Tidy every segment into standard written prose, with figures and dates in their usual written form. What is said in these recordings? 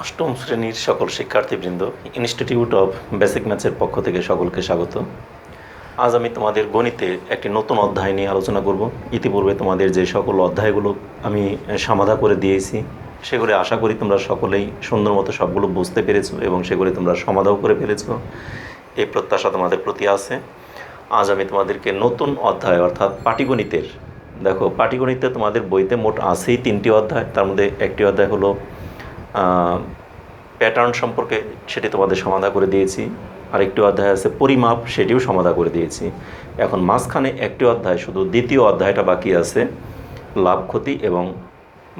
অষ্টম শ্রেণীর সকল শিক্ষার্থীবৃন্দ, ইনস্টিটিউট অফ বেসিক ম্যাথসের পক্ষ থেকে সকলকে স্বাগত। আজ আমি তোমাদের গণিতে একটি নতুন অধ্যায় নিয়ে আলোচনা করব। ইতিপূর্বে তোমাদের যে সকল অধ্যায়গুলো আমি সমাধা করে দিয়েছি, সেগুলি আশা করি তোমরা সকলেই সুন্দর মতো সবগুলো বুঝতে পেরেছো এবং সেগুলি তোমরা সমাধাও করে ফেলেছো, এই প্রত্যাশা তোমাদের প্রতি আছে। আজ আমি তোমাদেরকে নতুন অধ্যায় অর্থাৎ পাটিগণিতের, দেখো পাটিগণিতে তোমাদের বইতে মোট আছেই 3টি অধ্যায়। তার মধ্যে একটি অধ্যায় হলো প্যাটার্ন সম্পর্কে, সেটি তোমাদের সমাধা করে দিয়েছি। আরেকটি অধ্যায় আছে পরিমাপ, সেটিও সমাধা করে দিয়েছি। এখন মাঝখানে একটি অধ্যায়, শুধু দ্বিতীয় অধ্যায়টা বাকি আছে, লাভ ক্ষতি এবং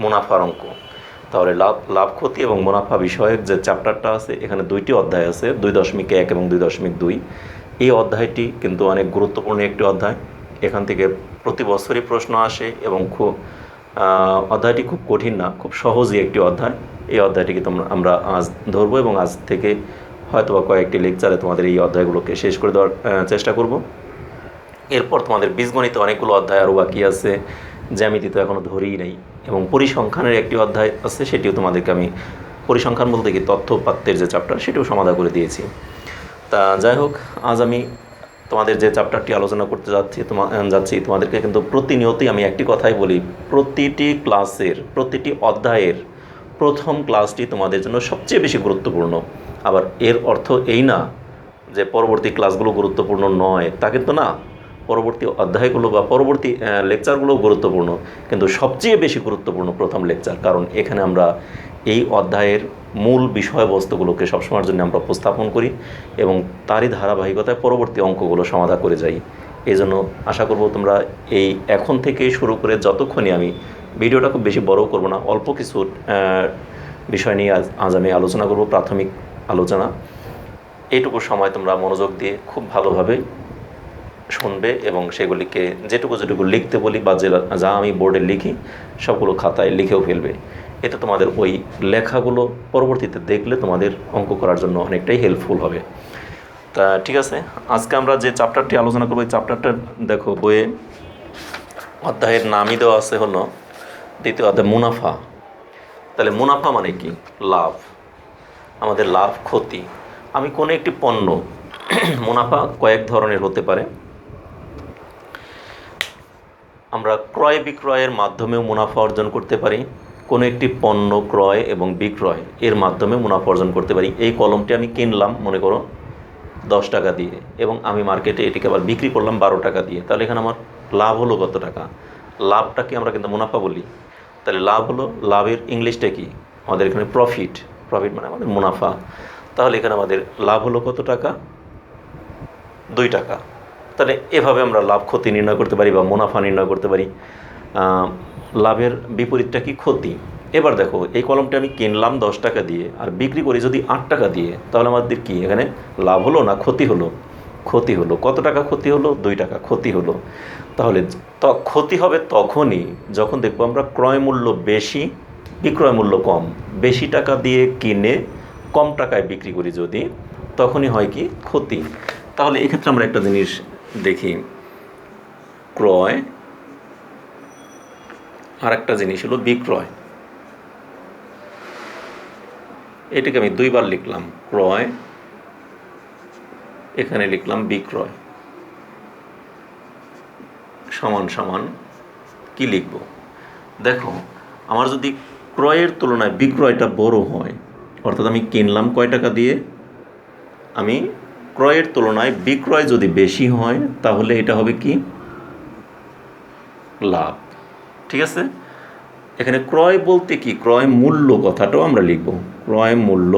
মুনাফার অঙ্ক। তাহলে লাভ ক্ষতি এবং মুনাফা বিষয়ক যে চ্যাপ্টারটা আছে, এখানে 2টি অধ্যায় আছে, 2.1 এবং 2.2। এই অধ্যায়টি কিন্তু অনেক গুরুত্বপূর্ণ একটি অধ্যায়। এখান থেকে প্রতি বছরই প্রশ্ন আসে এবং অধ্যায়টি খুব কঠিন না, খুব সহজই একটি অধ্যায়। এই অধ্যায়টিকে আমরা আজ ধরবো এবং আজ থেকে হয়তো বা কয়েকটি লেকচারে তোমাদের এই অধ্যায়গুলোকে শেষ করে দেওয়ার চেষ্টা করব। এরপর তোমাদের বীজগণিতে অনেকগুলো অধ্যায় আরও বাকি আছে, জ্যামিতি তো এখনও ধরেই নেই, এবং পরিসংখ্যানের একটি অধ্যায় আছে, সেটিও তোমাদেরকে আমি, পরিসংখ্যান বলতে কি তথ্যপাত্রের যে চ্যাপ্টার, সেটিও সমাধা করে দিয়েছি। তা যাই হোক, আজ আমি তোমাদের যে চ্যাপ্টারটি আলোচনা করতে যাচ্ছি তোমাদেরকে কিন্তু প্রতিনিয়তই আমি একটি কথাই বলি, প্রতিটি ক্লাসের, প্রতিটি অধ্যায়ের প্রথম ক্লাসটি তোমাদের জন্য সবচেয়ে বেশি গুরুত্বপূর্ণ। আবার এর অর্থ এই না যে পরবর্তী ক্লাসগুলো গুরুত্বপূর্ণ নয়, তা কিন্তু না। পরবর্তী অধ্যায়গুলো বা পরবর্তী লেকচারগুলোও গুরুত্বপূর্ণ, কিন্তু সবচেয়ে বেশি গুরুত্বপূর্ণ প্রথম লেকচার, কারণ এখানে আমরা এই অধ্যায়ের মূল বিষয়বস্তুগুলোকে সবসময়ের জন্য আমরা উপস্থাপন করি এবং তারই ধারাবাহিকতায় পরবর্তী অঙ্কগুলো সমাধা করে যাই। এই জন্য আশা করব তোমরা এই এখন থেকে শুরু করে যতক্ষণই, আমি ভিডিওটা খুব বেশি বড় করব না, অল্প কিছু বিষয় নিয়ে আজ আমি আলোচনা করব, প্রাথমিক আলোচনা। এইটুকু সময় তোমরা মনোযোগ দিয়ে খুব ভালোভাবে শুনবে এবং সেগুলিকে যেটুকু লিখতে বলি বা যা আমি বোর্ডে লিখি সবগুলো খাতায় লিখেও ফেলবে। এতে তোমাদের ওই লেখাগুলো পরবর্তীতে দেখলে তোমাদের অঙ্ক করার জন্য অনেকটাই হেল্পফুল হবে। তা ঠিক আছে, আজকে আমরা যে চ্যাপ্টারটি আলোচনা করবো, এই চ্যাপ্টারটা দেখো বইয়ে অধ্যায়ের নামই দেওয়া আছে হলো দ্বিতীয় অধ্যায় মুনাফা। তাহলে মুনাফা মানে কি? লাভ, আমাদের লাভ ক্ষতি। আমি কোনো একটি পণ্য, মুনাফা কয়েক ধরনের হতে পারে। আমরা ক্রয় বিক্রয়ের মাধ্যমেও মুনাফা অর্জন করতে পারি। কোনো একটি পণ্য ক্রয় এবং বিক্রয় এর মাধ্যমে মুনাফা অর্জন করতে পারি। এই কলমটি আমি কিনলাম মনে করো 10 টাকা দিয়ে, এবং আমি মার্কেটে এটিকে আবার বিক্রি করলাম 12 টাকা দিয়ে, তাহলে এখানে আমার লাভ হলো কত টাকা? লাভটাকে আমরা কিন্তু মুনাফা বলি। তাহলে লাভ হলো, লাভের ইংলিশটা কি? আমাদের এখানে প্রফিট। প্রফিট মানে আমাদের মুনাফা। তাহলে এখানে আমাদের লাভ হলো কত টাকা? 2 টাকা। তাহলে এভাবে আমরা লাভ ক্ষতি নির্ণয় করতে পারি বা মুনাফা নির্ণয় করতে পারি। লাভের বিপরীতটা কি? ক্ষতি। এবার দেখো, এই কলমটা আমি কিনলাম 10 টাকা দিয়ে আর বিক্রি করি যদি 8 টাকা দিয়ে, তাহলে আমাদের কি এখানে লাভ হলো না ক্ষতি হলো? ক্ষতি হলো। কত টাকা ক্ষতি হলো? 2 টাকা ক্ষতি হলো। তাহলে ক্ষতি হবে তখনই যখন দেখবো আমরা ক্রয় মূল্য বেশি, বিক্রয় মূল্য কম। বেশি টাকা দিয়ে কিনে কম টাকায় বিক্রি করি যদি, তখনই হয় কি? ক্ষতি। তাহলে এক্ষেত্রে আমরা একটা জিনিস দেখি, ক্রয় আর একটা জিনিস হলো বিক্রয়। এটাকে আমি 2 বার লিখলাম, ক্রয়, এখানে লিখলাম বিক্রয়, সমান সমান কি লিখব? দেখো, আমার যদি ক্রয়ের তুলনায় বিক্রয়টা বড় হয়, অর্থাৎ আমি কিনলাম কয় টাকা দিয়ে, আমি ক্রয়ের তুলনায় বিক্রয় যদি বেশি হয়, তাহলে এটা হবে কি? লাভ। ঠিক আছে, এখানে ক্রয় বলতে কি? ক্রয় মূল্য কথাটাও আমরা লিখব, ক্রয় মূল্য।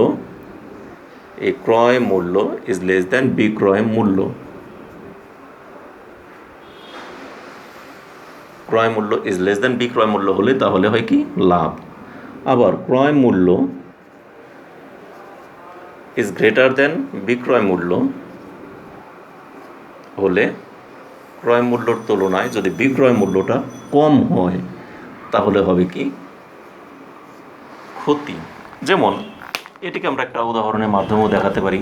এই ক্রয় মূল্য ইজ লেস দ্যান বিক্রয় মূল্য। ক্রয় মূল্য ইজ লেস দ্যান বিক্রয় মূল্য হলে তাহলে হয় কি? লাভ। আবার ক্রয় মূল্য ইজ গ্রেটার দ্যান বিক্রয় মূল্য হলে, ক্রয় মূল্যর তুলনায় যদি বিক্রয় মূল্যটা কম হয়, তাহলে হবে কি? ক্ষতি। যেমন এটিকে আমরা একটা উদাহরণের মাধ্যমেও দেখাতে পারি।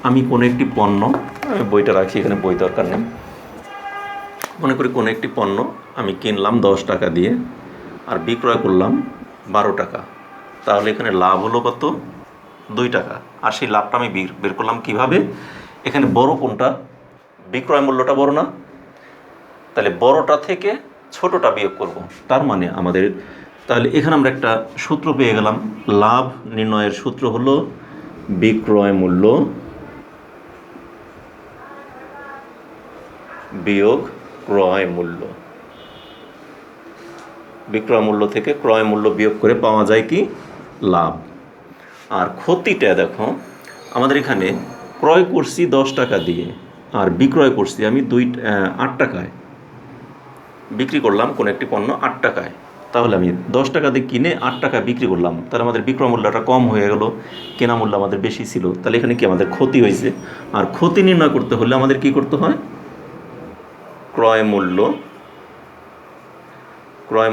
আমি কোনো একটি পণ্য, আমি বইটা রাখি এখানে, বই দরকার নেই। মনে করি কোনো একটি পণ্য আমি কিনলাম 10 টাকা দিয়ে আর বিক্রয় করলাম 12 টাকা, তাহলে এখানে লাভ হলো কত? 2 টাকা। আর সেই লাভটা আমি বের করলাম কিভাবে? এখানে বড় কোনটা? বিক্রয় মূল্যটা বড় না? তাহলে বড়টা থেকে ছোটটা বিয়োগ করব। তার মানে আমাদের তাহলে এখানে আমরা একটা সূত্র পেয়ে গেলাম। লাভ নির্ণয়ের সূত্র হলো বিক্রয় মূল্য বিয়োগ ক্রয় মূল্য। বিক্রয় মূল্য থেকে ক্রয় মূল্য বিয়োগ করে পাওয়া যায় কি? লাভ। আর ক্ষতিটা দেখো, আমাদের এখানে ক্রয় করছি 10 টাকা দিয়ে, আর বিক্রয় করছি আমি 8 টাকায় বিক্রি করলাম কোনো একটি পণ্য 8 টাকায়। তাহলে আমি 10 টাকা দিয়ে কিনে 8 টাকায় বিক্রি করলাম, তাহলে আমাদের বিক্রয় মূল্যটা কম হয়ে গেল, কেনা মূল্য আমাদের বেশি ছিল। তাহলে এখানে কি আমাদের ক্ষতি হয়েছে। আর ক্ষতি নির্ণয় করতে হলে আমাদের কি করতে হয়? ক্রয়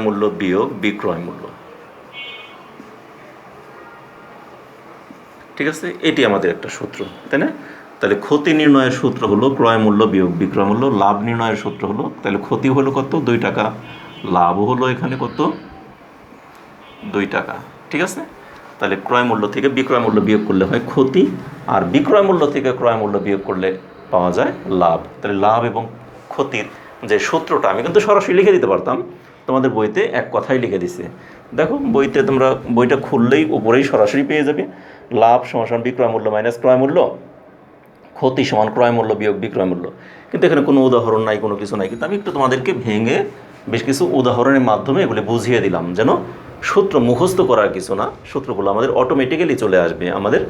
মূল্য বিয়োগ বিক্রয় মূল্য। ঠিক আছে, এটি আমাদের একটা সূত্র, তাই না? তাহলে ক্ষতি নির্ণয়ের সূত্র হলো ক্রয় মূল্য বিয়োগ বিক্রয় মূল্য। লাভ নির্ণয়ের সূত্র হলো, তাহলে ক্ষতি হলো কত? 2 টাকা। লাভ হলো এখানে কত? 2 টাকা। ঠিক আছে, তাহলে ক্রয় মূল্য থেকে বিক্রয় মূল্য বিয়োগ করলে হয় ক্ষতি, আর বিক্রয় মূল্য থেকে ক্রয় মূল্য বিয়োগ করলে পাওয়া যায় লাভ। তাহলে লাভ এবং ক্ষতির যে সূত্রটা আমি কিন্তু সরাসরি লিখে দিতে পারতাম, তোমাদের বইতে এক কথাই লিখে দিছে। দেখো বইতে তোমরা বইটা খুললেই উপরেই সরাসরি পেয়ে যাবে, লাভ সমান বিক্রয় মূল্য মাইনাস ক্রয় মূল্য, ক্ষতি সমান ক্রয় মূল্য বিয়োগ বিক্রয় মূল্য। কিন্তু এখানে কোনো উদাহরণ নাই, কোনো কিছু নাই, কিন্তু আমি একটু তোমাদেরকে ভেঙে বেশ কিছু উদাহরণের মাধ্যমে এগুলি বুঝিয়ে দিলাম, যেন সূত্র মুখস্থ করার কিছু না, সূত্রগুলো আমাদের অটোমেটিক্যালি চলে আসবে, আমাদের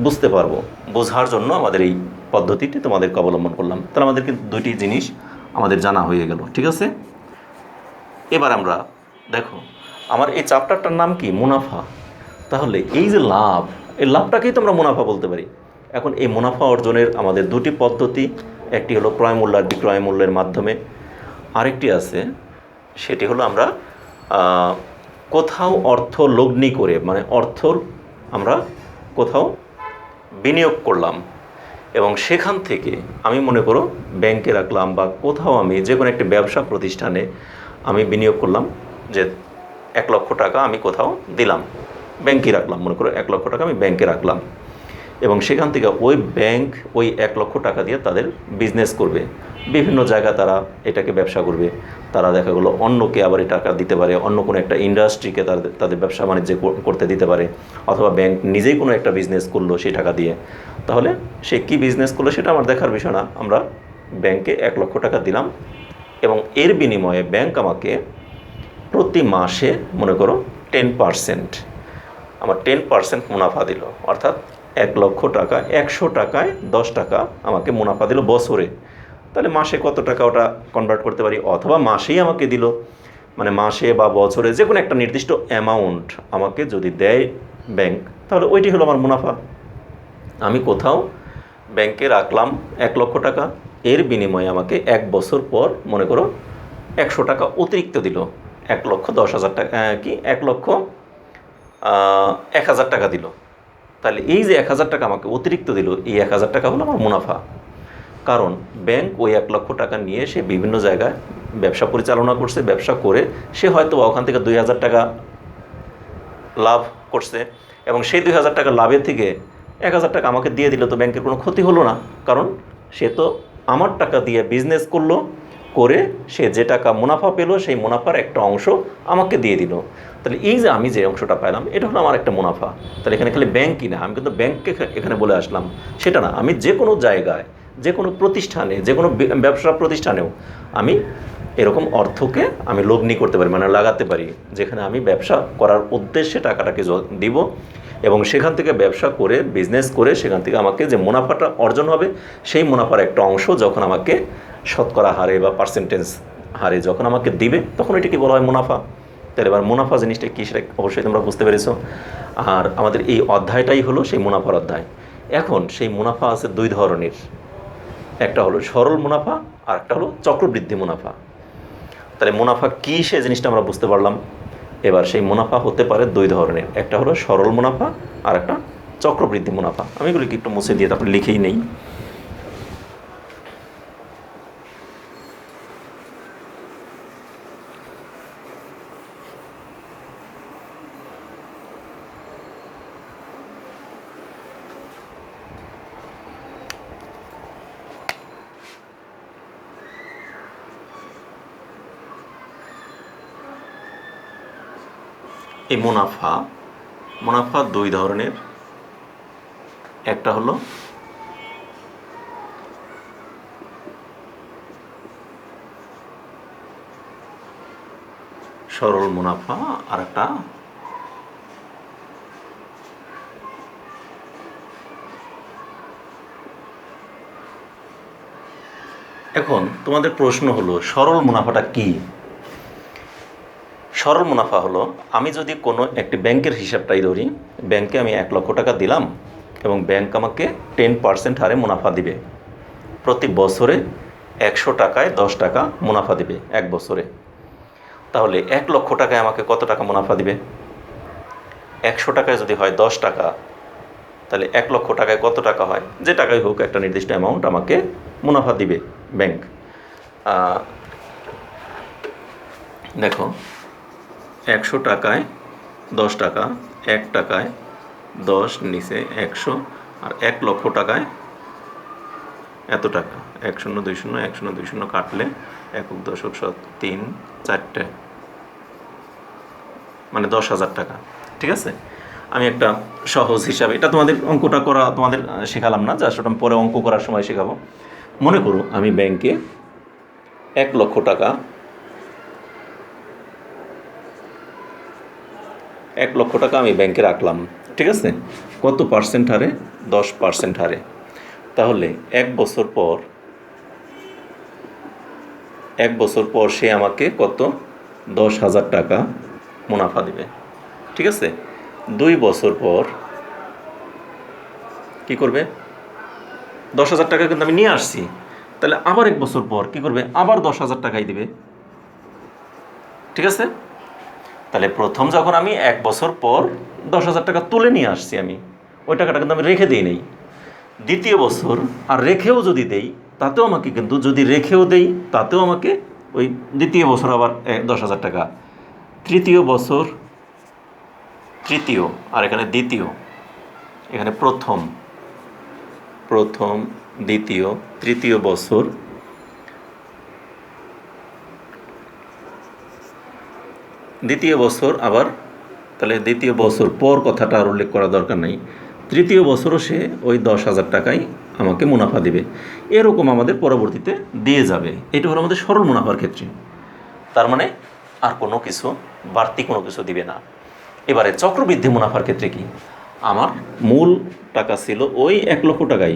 বুঝতে পারবো। বোঝার জন্য আমাদের এই পদ্ধতিটি তোমাদেরকে অবলম্বন করলাম। তাহলে আমাদের কিন্তু দুইটি জিনিস আমাদের জানা হয়ে গেল। ঠিক আছে, এবার আমরা দেখো, আমার এই চ্যাপ্টারটার নাম কি? মুনাফা। তাহলে এই যে লাভ, এই লাভটাকেই তো আমরা মুনাফা বলতে পারি। এখন এই মুনাফা অর্জনের আমাদের দুটি পদ্ধতি, একটি হলো ক্রয় মূল্য আর বিক্রয় মূল্যের মাধ্যমে, আরেকটি আছে সেটি হলো আমরা কোথাও অর্থ লগ্নি করে, মানে অর্থ আমরা কোথাও বিনিয়োগ করলাম এবং সেখান থেকে আমি মনে করো ব্যাংকে রাখলাম বা কোথাও আমি যে কোনো একটি ব্যবসা প্রতিষ্ঠানে আমি বিনিয়োগ করলাম, যে 1 লক্ষ টাকা আমি কোথাও দিলাম, ব্যাংকে রাখলাম, মনে করো 1 লক্ষ টাকা আমি ব্যাংকে রাখলাম, এবং সেখান থেকে ওই ব্যাংক ওই 1 লক্ষ টাকা দিয়ে তাদের বিজনেস করবে, বিভিন্ন জায়গায় তারা এটাকে ব্যবসা করবে। তারা দেখা গেলো অন্যকে আবার এই টাকা দিতে পারে, অন্য কোনো একটা ইন্ডাস্ট্রিকে তাদের ব্যবসা বাণিজ্য করতে দিতে পারে, অথবা ব্যাংক নিজেই কোনো একটা বিজনেস করলো সেই টাকা দিয়ে। তাহলে সে কী বিজনেস করলো সেটা আমার দেখার বিষয় না, আমরা ব্যাংকে 1 লক্ষ টাকা দিলাম এবং এর বিনিময়ে ব্যাংক আমাকে প্রতি মাসে মনে করো 10%, আমার 10% মুনাফা দিল, অর্থাৎ 1 লক্ষ টাকা 100 টাকায় 10 টাকা আমাকে মুনাফা দিল বছরে। তাহলে মাসে কত টাকা ওটা কনভার্ট করতে পারি, অথবা মাসেই আমাকে দিল, মানে মাসে বা বছরে যে কোনো একটা নির্দিষ্ট অ্যামাউন্ট আমাকে যদি দেয় ব্যাংক, তাহলে ওইটি হলো আমার মুনাফা। আমি কোথাও ব্যাংকে রাখলাম 1 লক্ষ টাকা, এর বিনিময়ে আমাকে 1 বছর পর মনে করো 100 টাকা অতিরিক্ত দিল, 1,10,000 টাকা, কি 1,01,000 টাকা দিল। তাহলে এই যে 1,000 টাকা আমাকে অতিরিক্ত দিল, এই 1,000 টাকা হলো আমার মুনাফা। কারণ ব্যাংক ওই 1 লক্ষ টাকা নিয়ে সে বিভিন্ন জায়গায় ব্যবসা পরিচালনা করছে, ব্যবসা করে সে হয়তো ওখান থেকে 2,000 টাকা লাভ করছে, এবং সেই 2,000 টাকা লাভের থেকে 1,000 টাকা আমাকে দিয়ে দিল, তো ব্যাংকের কোনো ক্ষতি হলো না, কারণ সে তো আমার টাকা দিয়ে বিজনেস করলো, করে সে যে টাকা মুনাফা পেলো সেই মুনাফার একটা অংশ আমাকে দিয়ে দিল। তাহলে এই যে আমি যে অংশটা পেলাম এটা হলো আমার একটা মুনাফা। তাহলে এখানে খালি ব্যাংকই না, আমি কিন্তু ব্যাংককে এখানে বলে আসলাম সেটা না, আমি যে কোনো জায়গায়, যে কোনো প্রতিষ্ঠানে, যে কোনো ব্যবসা প্রতিষ্ঠানেও আমি এরকম অর্থকে আমি লগ্নি করতে পারি, মানে লাগাতে পারি, যেখানে আমি ব্যবসা করার উদ্দেশ্যে টাকাটাকে দিব, এবং সেখান থেকে ব্যবসা করে বিজনেস করে সেখান থেকে আমাকে যে মুনাফাটা অর্জন হবে সেই মুনাফার একটা অংশ যখন আমাকে শতকরা হারে বা পার্সেন্টেজ হারে যখন আমাকে দিবে, তখন এটাকে বলা হয় মুনাফা। তাহলে এবার মুনাফা জিনিসটা কী সেটা অবশ্যই তোমরা বুঝতে পেরেছো। আর আমাদের এই অধ্যায়টাই হলো সেই মুনাফার অধ্যায়। এখন সেই মুনাফা আছে 2 ধরনের, একটা হলো সরল মুনাফা আর একটা হলো চক্রবৃদ্ধি মুনাফা। তাহলে মুনাফা কী সে জিনিসটা আমরা বুঝতে পারলাম। এবার সেই মুনাফা হতে পারে 2 ধরনের, একটা হলো সরল মুনাফা আর একটা চক্রবৃদ্ধি মুনাফা। আমি এগুলিকে একটু মুছে দিয়ে তারপরে লিখেই নেই। এই মুনাফা মুনাফা দুই ধরনের। একটা হলো সরল মুনাফা, আর একটা এখন তোমাদের প্রশ্ন হলো সরল মুনাফাটা কি? সরল মুনাফা হলো, আমি যদি কোনো একটি ব্যাংকের হিসাবটাই ধরি, ব্যাংকে আমি 1 লক্ষ টাকা দিলাম এবং ব্যাংক আমাকে 10% হারে মুনাফা দিবে। প্রতি বছরে 100 টাকায় 10 টাকা মুনাফা দিবে 1 বছরে। তাহলে 1 লক্ষ টাকায় আমাকে কত টাকা মুনাফা দিবে? 100 টাকায় যদি হয় 10 টাকা, তাহলে 1 লক্ষ টাকায় কত টাকা হয়? যে টাকাই হোক একটা নির্দিষ্ট অ্যামাউন্ট আমাকে মুনাফা দিবে ব্যাংক। দেখো 100 টাকায় 10 টাকা, 1 টাকায় 10 নিচে 100, আর 1 লক্ষ টাকায় এত টাকা। 1 শূন্য 2 শূন্য 1 শূন্য 2 শূন্য কাটলে 1 দশক 3 4টে, মানে 10,000 টাকা। ঠিক আছে, আমি একটা সহজ হিসাবে, এটা তোমাদের অঙ্কটা করা তোমাদের শেখালাম না, জাস্ট ওটা পরে অঙ্ক করার সময় শেখাবো। মনে করো আমি ব্যাংকে 1 লক্ষ টাকা 1 লক্ষ টাকা আমি ব্যাংকে রাখলাম। ঠিক আছে, কত পার্সেন্ট হারে? 10% হারে। তাহলে 1 বছর পর সে আমাকে কত? 10,000 টাকা মুনাফা দিবে। ঠিক আছে, 2 বছর পর কি করবে? 10,000 টাকা কিন্তু আমি নিয়ে আসছি, তাহলে আবার 1 বছর পর কি করবে? আবার 10,000 টাকাই দিবে। ঠিক আছে, তাহলে প্রথম যখন আমি 1 বছর পর 10,000 টাকা তুলে নিয়ে আসছি, আমি ওই টাকাটা কিন্তু আমি রেখে দিই নেই। দ্বিতীয় বছর আর রেখেও যদি দেই, তাতেও আমাকে কিন্তু, যদি রেখেও দেই তাতেও আমাকে ওই দ্বিতীয় বছর আবার 10,000 টাকা। তৃতীয় বছর, তৃতীয়, আর এখানে দ্বিতীয়, এখানে প্রথম, দ্বিতীয়, তৃতীয় বছর, দ্বিতীয় বছর আবার, তাহলে দ্বিতীয় বছর পর কথাটা আর উল্লেখ করা দরকার নেই। তৃতীয় বছরও সে ওই 10,000 টাকাই আমাকে মুনাফা দিবে। এরকম আমাদের পরবর্তীতে দিয়ে যাবে। এটা হলো আমাদের সরল মুনাফার ক্ষেত্রে। তার মানে আর কোনো কিছু, বাড়তি কোনো কিছু দিবে না। এবারে চক্রবৃদ্ধি মুনাফার ক্ষেত্রে কি? আমার মূল টাকা ছিল ওই 1 লক্ষ টাকাই।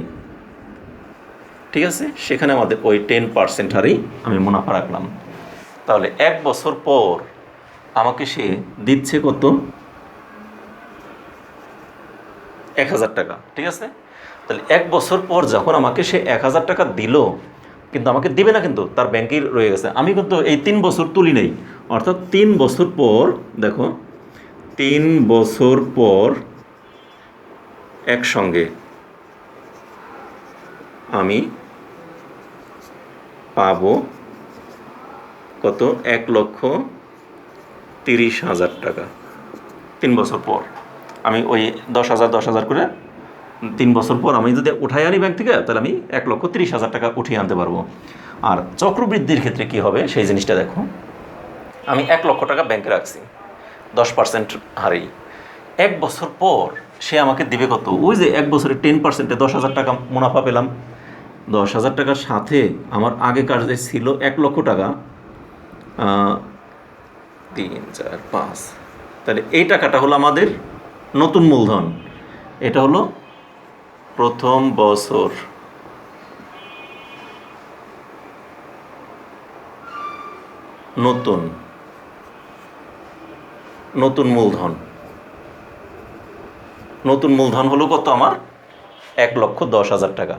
ঠিক আছে, সেখানে আমাদের ওই 10% হারেই আমি মুনাফা রাখলাম। তাহলে 1 বছর পর আমাকে সে দিচ্ছে কত? 1,000 টাকা। ঠিক আছে, তাহলে 1 বছর পর যখন আমাকে সে 1,000 টাকা দিল, কিন্তু আমাকে দিবে না, কিন্তু তার ব্যাংকেই রয়ে গেছে। আমি কিন্তু এই 3 বছর তুলি নেই, অর্থাৎ 3 বছর পর, দেখো 3 বছর পর একসঙ্গে আমি পাবো কত? 1,30,000 টাকা। 3 বছর পর আমি ওই 10,000 করে 3 বছর পর আমি যদি উঠাই আনি ব্যাংক থেকে, তাহলে আমি 1,30,000 টাকা উঠিয়ে আনতে পারবো। আর চক্রবৃদ্ধির ক্ষেত্রে কি হবে সেই জিনিসটা দেখো। আমি 1 লক্ষ টাকা ব্যাংকে রাখছি 10% হারেই। 1 বছর পর সে আমাকে দিবে কত? ওই যে 1 বছরে 10%-এ 10,000 টাকা মুনাফা পেলাম। 10,000 টাকার সাথে আমার আগেকার যে ছিল 1 লক্ষ টাকা, 3, 4, 5, তাহলে এই টাকাটা হলো আমাদের নতুন মূলধন। এটা হলো প্রথম বছর নতুন মূলধন। নতুন মূলধন হলো কত? আমার 1,10,000 টাকা।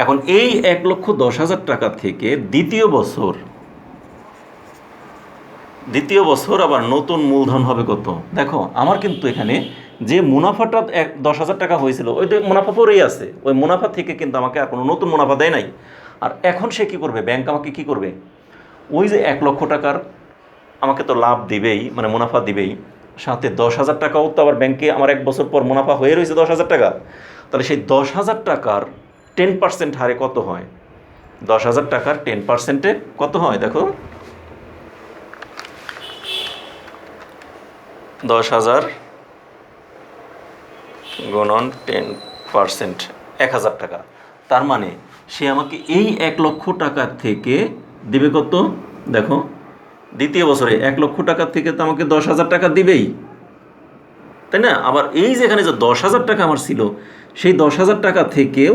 এখন এই 1,10,000 টাকা থেকে দ্বিতীয় বছর আবার নতুন মূলধন হবে কত? দেখো আমার কিন্তু এখানে যে মুনাফাটা 10,000 টাকা হয়েছিল, ওই মুনাফা পরেই আছে। ওই মুনাফা থেকে কিন্তু আমাকে আর কোনো নতুন মুনাফা দেয় নাই। আর এখন সে কী করবে? ব্যাংক আমাকে কী করবে? ওই যে 1 লক্ষ টাকার আমাকে তো লাভ দিবেই, মানে মুনাফা দিবেই, সাথে 10,000 টাকাও তো আবার ব্যাংকে আমার 1 বছর পর মুনাফা হয়ে রয়েছে 10,000 টাকা। তাহলে সেই 10,000 টাকার 10% হারে কত হয়? 10,000 টাকার 10%-এ কত হয়? দেখো 10,000 গুণন 10%, 1,000 টাকা। তার মানে সে আমাকে এই 1 লক্ষ টাকার থেকে দিবে কত? দেখো, দ্বিতীয় বছরে 1 লক্ষ টাকার থেকে তো আমাকে 10,000 টাকা দিবেই, তাই না? আবার এই যে এখানে যে 10,000 টাকা আমার ছিল, সেই 10,000 টাকা থেকেও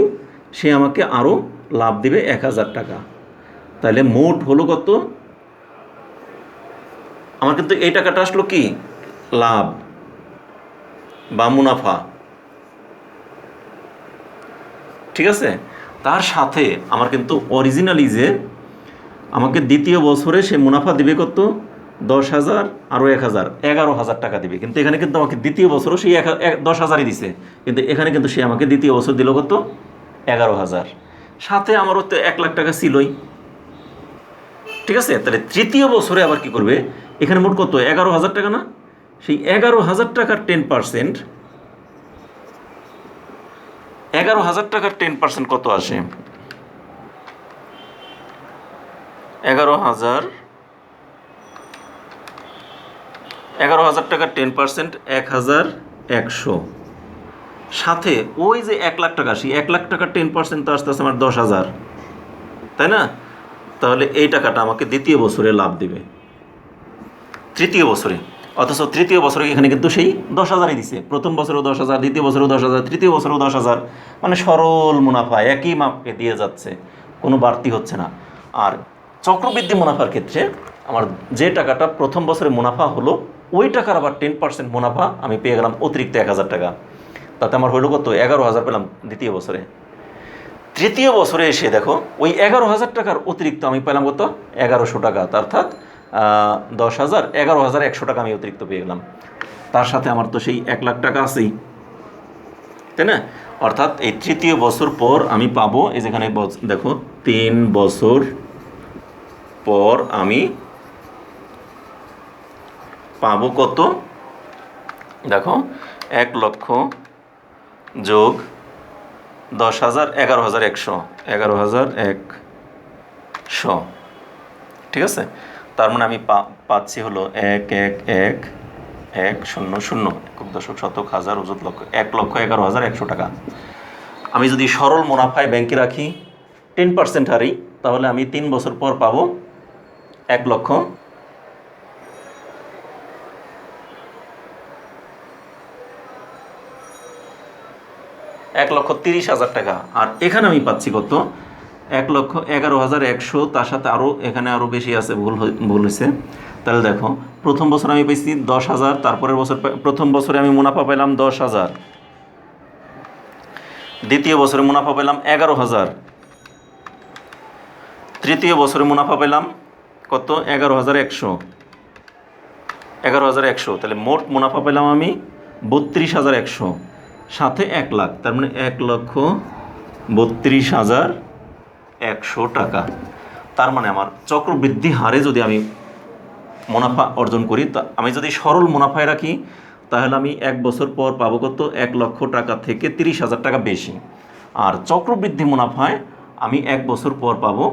সে আমাকে আরও লাভ দিবে 1,000 টাকা। তাহলে মোট হলো কত? আমার কিন্তু এই টাকাটা আসলো কি? লাভ বা মুনাফা, ঠিক আছে? তার সাথে আমার কিন্তু অরিজিনালি যে আমাকে দ্বিতীয় বছরে সে মুনাফা দিবে কত? 10,000 আরও 1,000, 11,000 টাকা দিবে। কিন্তু এখানে কিন্তু আমাকে দ্বিতীয় বছরও সেই 10,000ই দিছে, কিন্তু এখানে কিন্তু সে আমাকে দ্বিতীয় বছর দিল কত? 11,000। সাথে আমারও তো 1 লাখ টাকা ছিলই, ঠিক আছে? তাহলে তৃতীয় বছরে আবার কি করবে? এখানে মোট কত? 11,000 টাকা না? সেই 11,000 টাকার 10%, 11,000 টাকার 10% কত আসে? 11,000 টাকার 10% 1,100। সাথে ওই যে 1 লাখ টাকা, সেই 1 লাখ টাকার 10% তো আসতে আসতে আমার 10,000, তাই না? তাহলে এই টাকাটা আমাকে দ্বিতীয় বছরে লাভ দিবে, তৃতীয় বছরে। অথচ তৃতীয় বছরে এখানে কিন্তু সেই 10,000ই দিছে। প্রথম বছরেও 10,000, দ্বিতীয় বছরেও 10,000, তৃতীয় বছরেও 10,000, মানে সরল মুনাফা একই মাপকে দিয়ে যাচ্ছে, কোনো বাড়তি হচ্ছে না। আর চক্রবৃদ্ধি মুনাফার ক্ষেত্রে আমার যে টাকাটা প্রথম বছরে মুনাফা হলো, ওই টাকার আবার 10% মুনাফা আমি পেয়ে গেলাম অতিরিক্ত 1,000 টাকা। তাতে আমার হলো কত? 11,000 পেলাম দ্বিতীয় বছরে। তৃতীয় বছরে এসে দেখো, ওই 11,000 টাকার অতিরিক্ত আমি পেলাম কত? 1,100 টাকা। অর্থাৎ 10,000, 11,100 টাকা আমি অতিরিক্ত পেয়ে গেলাম। তার সাথে আমার তো সেই 1 লাখ টাকা আছেই, তাই না? অর্থাৎ এই তৃতীয় বছর পর আমি পাবো, এই যেখানে দেখো 3 বছর পর আমি পাবো কত? দেখো, 1 লক্ষ যোগ 10,000, 11,100, 11,100, ঠিক আছে? তার মানে আমি পাচ্ছি হলো 1,1,1,1,0,0, একক দশক শতক হাজার অযুত লক্ষ, 1,11,100 টাকা। আমি যদি সরল মুনাফায় ব্যাংকে রাখি 10% হারি, তাহলে আমি 3 বছর পর পাবো 1,30,000 টাকা। আর এখানে আমি পাচ্ছি কত? 1,11,100। তার সাথে আরও এখানে আরও বেশি আছে, ভুল হয়েছে। তাহলে দেখো, প্রথম বছর আমি পেয়েছি 10,000, তারপরের বছর প্রথম বছরে আমি মুনাফা পেলাম 10,000, দ্বিতীয় বছরে মুনাফা পেলাম 11,000, তৃতীয় বছরে মুনাফা পেলাম কত? 11,100। তাহলে মোট মুনাফা পেলাম আমি 32,100, সাথে 1 লাখ, তার মানে 1,32,100 টাকা। তার মানে আমার চক্রবৃদ্ধি হারে যদি আমি মুনাফা অর্জন করি, তা আমি যদি সরল মুনাফায় রাখি, তাহলে আমি 1 বছর পর পাবো কত? 1 লক্ষ টাকা থেকে 30,000 টাকা বেশি। আর চক্রবৃদ্ধি মুনাফায় আমি 1 বছর পর পাবো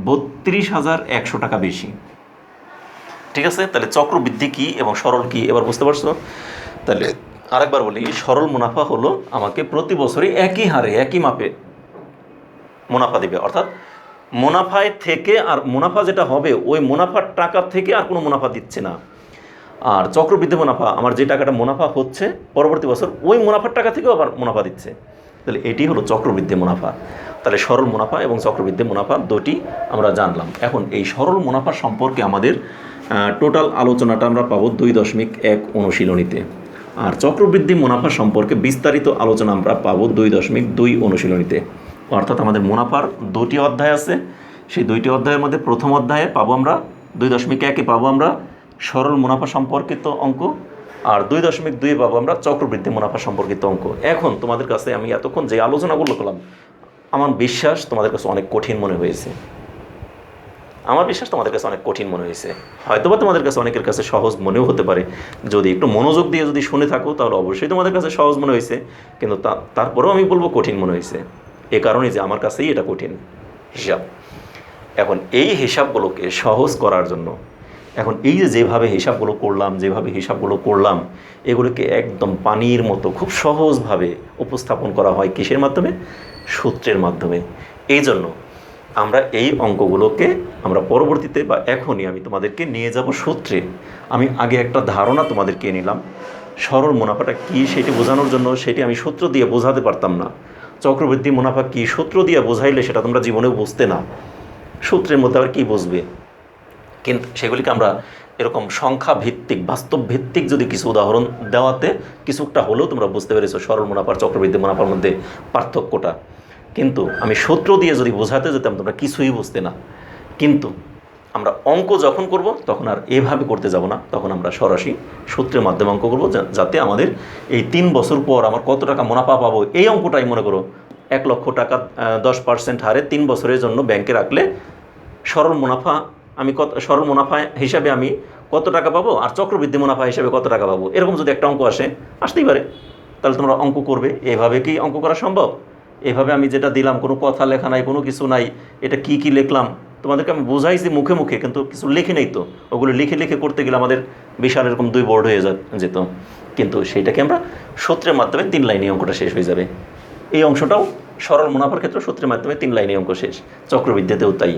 32,100 টাকা বেশি, ঠিক আছে? তাহলে চক্রবৃদ্ধি কী এবং সরল কী এবার বুঝতে পারছো? তাহলে আরেকবার বলি, সরল মুনাফা হলো আমাকে প্রতি বছরই একই হারে একই মাপে মুনাফা দিবে, অর্থাৎ মুনাফায় থেকে আর মুনাফা যেটা হবে ওই মুনাফার টাকা থেকে আর কোনো মুনাফা দিচ্ছে না। আর চক্রবৃদ্ধি মুনাফা আমার যে টাকাটা মুনাফা হচ্ছে পরবর্তী বছর ওই মুনাফার টাকা থেকেও আবার মুনাফা দিচ্ছে। তাহলে এটি হলো চক্রবৃদ্ধি মুনাফা। তাহলে সরল মুনাফা এবং চক্রবৃদ্ধি মুনাফা দুটি আমরা জানলাম। এখন এই সরল মুনাফা সম্পর্কে আমাদের টোটাল আলোচনাটা আমরা পাবো 2.1 অনুশীলনীতে। আর চক্রবৃদ্ধি মুনাফা সম্পর্কে বিস্তারিত আলোচনা আমরা পাবো 2.2 অনুশীলনীতে। অর্থাৎ আমাদের মুনাফার 2টি অধ্যায় আছে, সেই 2টি অধ্যায়ের মধ্যে প্রথম অধ্যায়ে পাবো আমরা 2.1-এ পাবো আমরা সরল মুনাফা সম্পর্কিত অঙ্ক, আর 2.2-এ পাবো আমরা চক্রবৃদ্ধি মুনাফা সম্পর্কিত অঙ্ক। এখন তোমাদের কাছে আমি এতক্ষণ যে আলোচনাগুলো করলাম, আমার বিশ্বাস তোমাদের কাছে অনেক কঠিন মনে হয়েছে। হয়তোবা তোমাদের কাছে অনেকের কাছে সহজ মনেও হতে পারে। যদি একটু মনোযোগ দিয়ে যদি শুনে থাকো তাহলে অবশ্যই তোমাদের কাছে সহজ মনে হয়েছে, কিন্তু তারপরেও আমি বলবো কঠিন মনে হয়েছে, এ কারণে যে আমার কাছেই এটা কঠিন হিসাব। এখন এই হিসাবগুলোকে সহজ করার জন্য এখন এই যেভাবে হিসাবগুলো করলাম এগুলোকে একদম পানির মতো খুব সহজভাবে উপস্থাপন করা হয় কিসের মাধ্যমে? সূত্রের মাধ্যমে। এই জন্য আমরা এই অঙ্কগুলোকে আমরা পরবর্তীতে বা এখনই আমি তোমাদেরকে নিয়ে যাব সূত্রে। আমি আগে একটা ধারণা তোমাদেরকে নিলাম, সরল মুনাফাটা কী সেটি বোঝানোর জন্য সেটি আমি সূত্র দিয়ে বোঝাতে পারতাম না। চক্রবৃদ্ধি মুনাফা কী সূত্র দিয়ে বোঝাইলে সেটা তোমরা জীবনেও বুঝতে না, সূত্রের মধ্যে আবার কী বুঝবে। কিন্তু সেগুলিকে আমরা এরকম সংখ্যা ভিত্তিক বাস্তব ভিত্তিক যদি কিছু উদাহরণ দেওয়াতে কিছুটা হলেও তোমরা বুঝতে পেরেছো সরল মুনাফার চক্রবৃদ্ধি মুনাফার মধ্যে পার্থক্যটা। কিন্তু আমি সূত্র দিয়ে যদি বোঝাতে যেতাম তোমরা কিছুই বুঝতে না। কিন্তু আমরা অঙ্ক যখন করব তখন আর এভাবে করতে যাব না, তখন আমরা সরাসরি সূত্রের মাধ্যমে অঙ্ক করব, যাতে আমাদের এই 3 বছর পর আমার কত টাকা মুনাফা পাবো এই অঙ্কটাই মনে করো 1 লক্ষ টাকা 10% হারে 3 বছরের জন্য ব্যাংকে রাখলে সরল মুনাফা সরল মুনাফা হিসাবে আমি কত টাকা পাবো আর চক্রবৃদ্ধি মুনাফা হিসাবে কত টাকা পাবো, এরকম যদি একটা অঙ্ক আসতেই পারে, তাহলে তোমরা অঙ্ক করবে। এভাবে কি অঙ্ক করা সম্ভব? এভাবে আমি যেটা দিলাম কোনো কথা লেখা নাই, কোনো কিছু নাই, এটা কি কি লিখলাম তোমাদেরকে আমি বোঝাইছি মুখে মুখে, কিন্তু কিছু লিখে নেই তো, ওগুলো লিখে লিখে করতে গেলে আমাদের বিশাল এরকম 2 বোর্ড হয়ে যেত। কিন্তু সেইটাকে আমরা সূত্রের মাধ্যমে 3 লাইনে অঙ্কটা শেষ হয়ে যাবে। এই অংশটাও সরল মুনাফার ক্ষেত্রে সূত্রের মাধ্যমে 3 লাইনে অঙ্ক শেষ, চক্রবৃদ্ধিতেও তাই।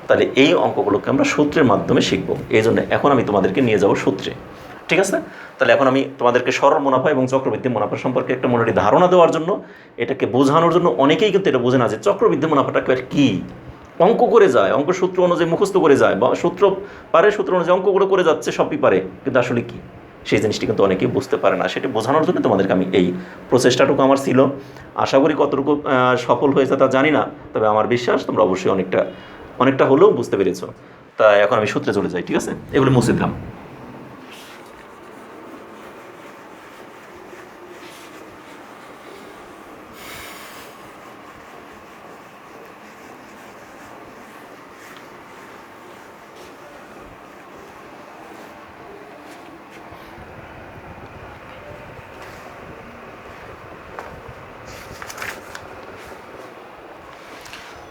তাহলে এই অঙ্কগুলোকে আমরা সূত্রের মাধ্যমে শিখবো। এই জন্য এখন আমি তোমাদেরকে নিয়ে যাব সূত্রে, ঠিক আছে? তাহলে এখন আমি তোমাদেরকে সরল মুনাফা এবং চক্রবৃদ্ধি মুনাফা সম্পর্কে একটা মোটামুটি ধারণা দেওয়ার জন্য, এটাকে বোঝানোর জন্য, অনেকেই কিন্তু এটা বোঝে না যে চক্রবৃদ্ধি মুনাফাটা কী। অঙ্ক করে যায়, অঙ্ক সূত্র অনুযায়ী মুখস্থ করে যায়, বা সূত্র পারে, সূত্র অনুযায়ী অঙ্কগুলো করে যাচ্ছে, সবই পারে, কিন্তু আসলে কী সেই জিনিসটি কিন্তু অনেকেই বুঝতে পারে না। সেটা বোঝানোর জন্য তোমাদেরকে আমি এই প্রচেষ্টাটুকু আমার ছিল। আশা করি কতটুকু সফল হয়েছে তা জানি না, তবে আমার বিশ্বাস তোমরা অবশ্যই অনেকটা হলেও বুঝতে পেরেছো। তা এখন আমি সূত্রে চলে যাই, ঠিক আছে? এগুলো মুছে দিলাম।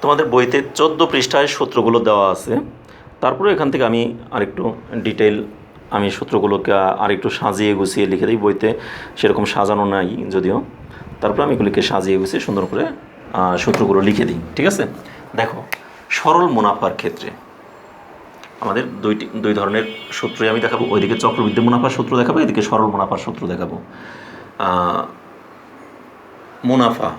তোমাদের বইতে 14 পৃষ্ঠায় সূত্রগুলো দেওয়া আছে। তারপরে এখান থেকে আমি আরেকটু ডিটেল আমি সূত্রগুলোকে আরেকটু সাজিয়ে গুছিয়ে লিখে দিই। বইতে সেরকম সাজানো নাই যদিও, তারপরে আমি এগুলিকে সাজিয়ে গুছিয়ে সুন্দর করে সূত্রগুলো লিখে দিই, ঠিক আছে? দেখো, সরল মুনাফার ক্ষেত্রে আমাদের দুই ধরনের সূত্রই আমি দেখাবো। ওইদিকে চক্রবৃদ্ধি মুনাফার সূত্র দেখাবো, এদিকে সরল মুনাফার সূত্র দেখাবো। মুনাফা,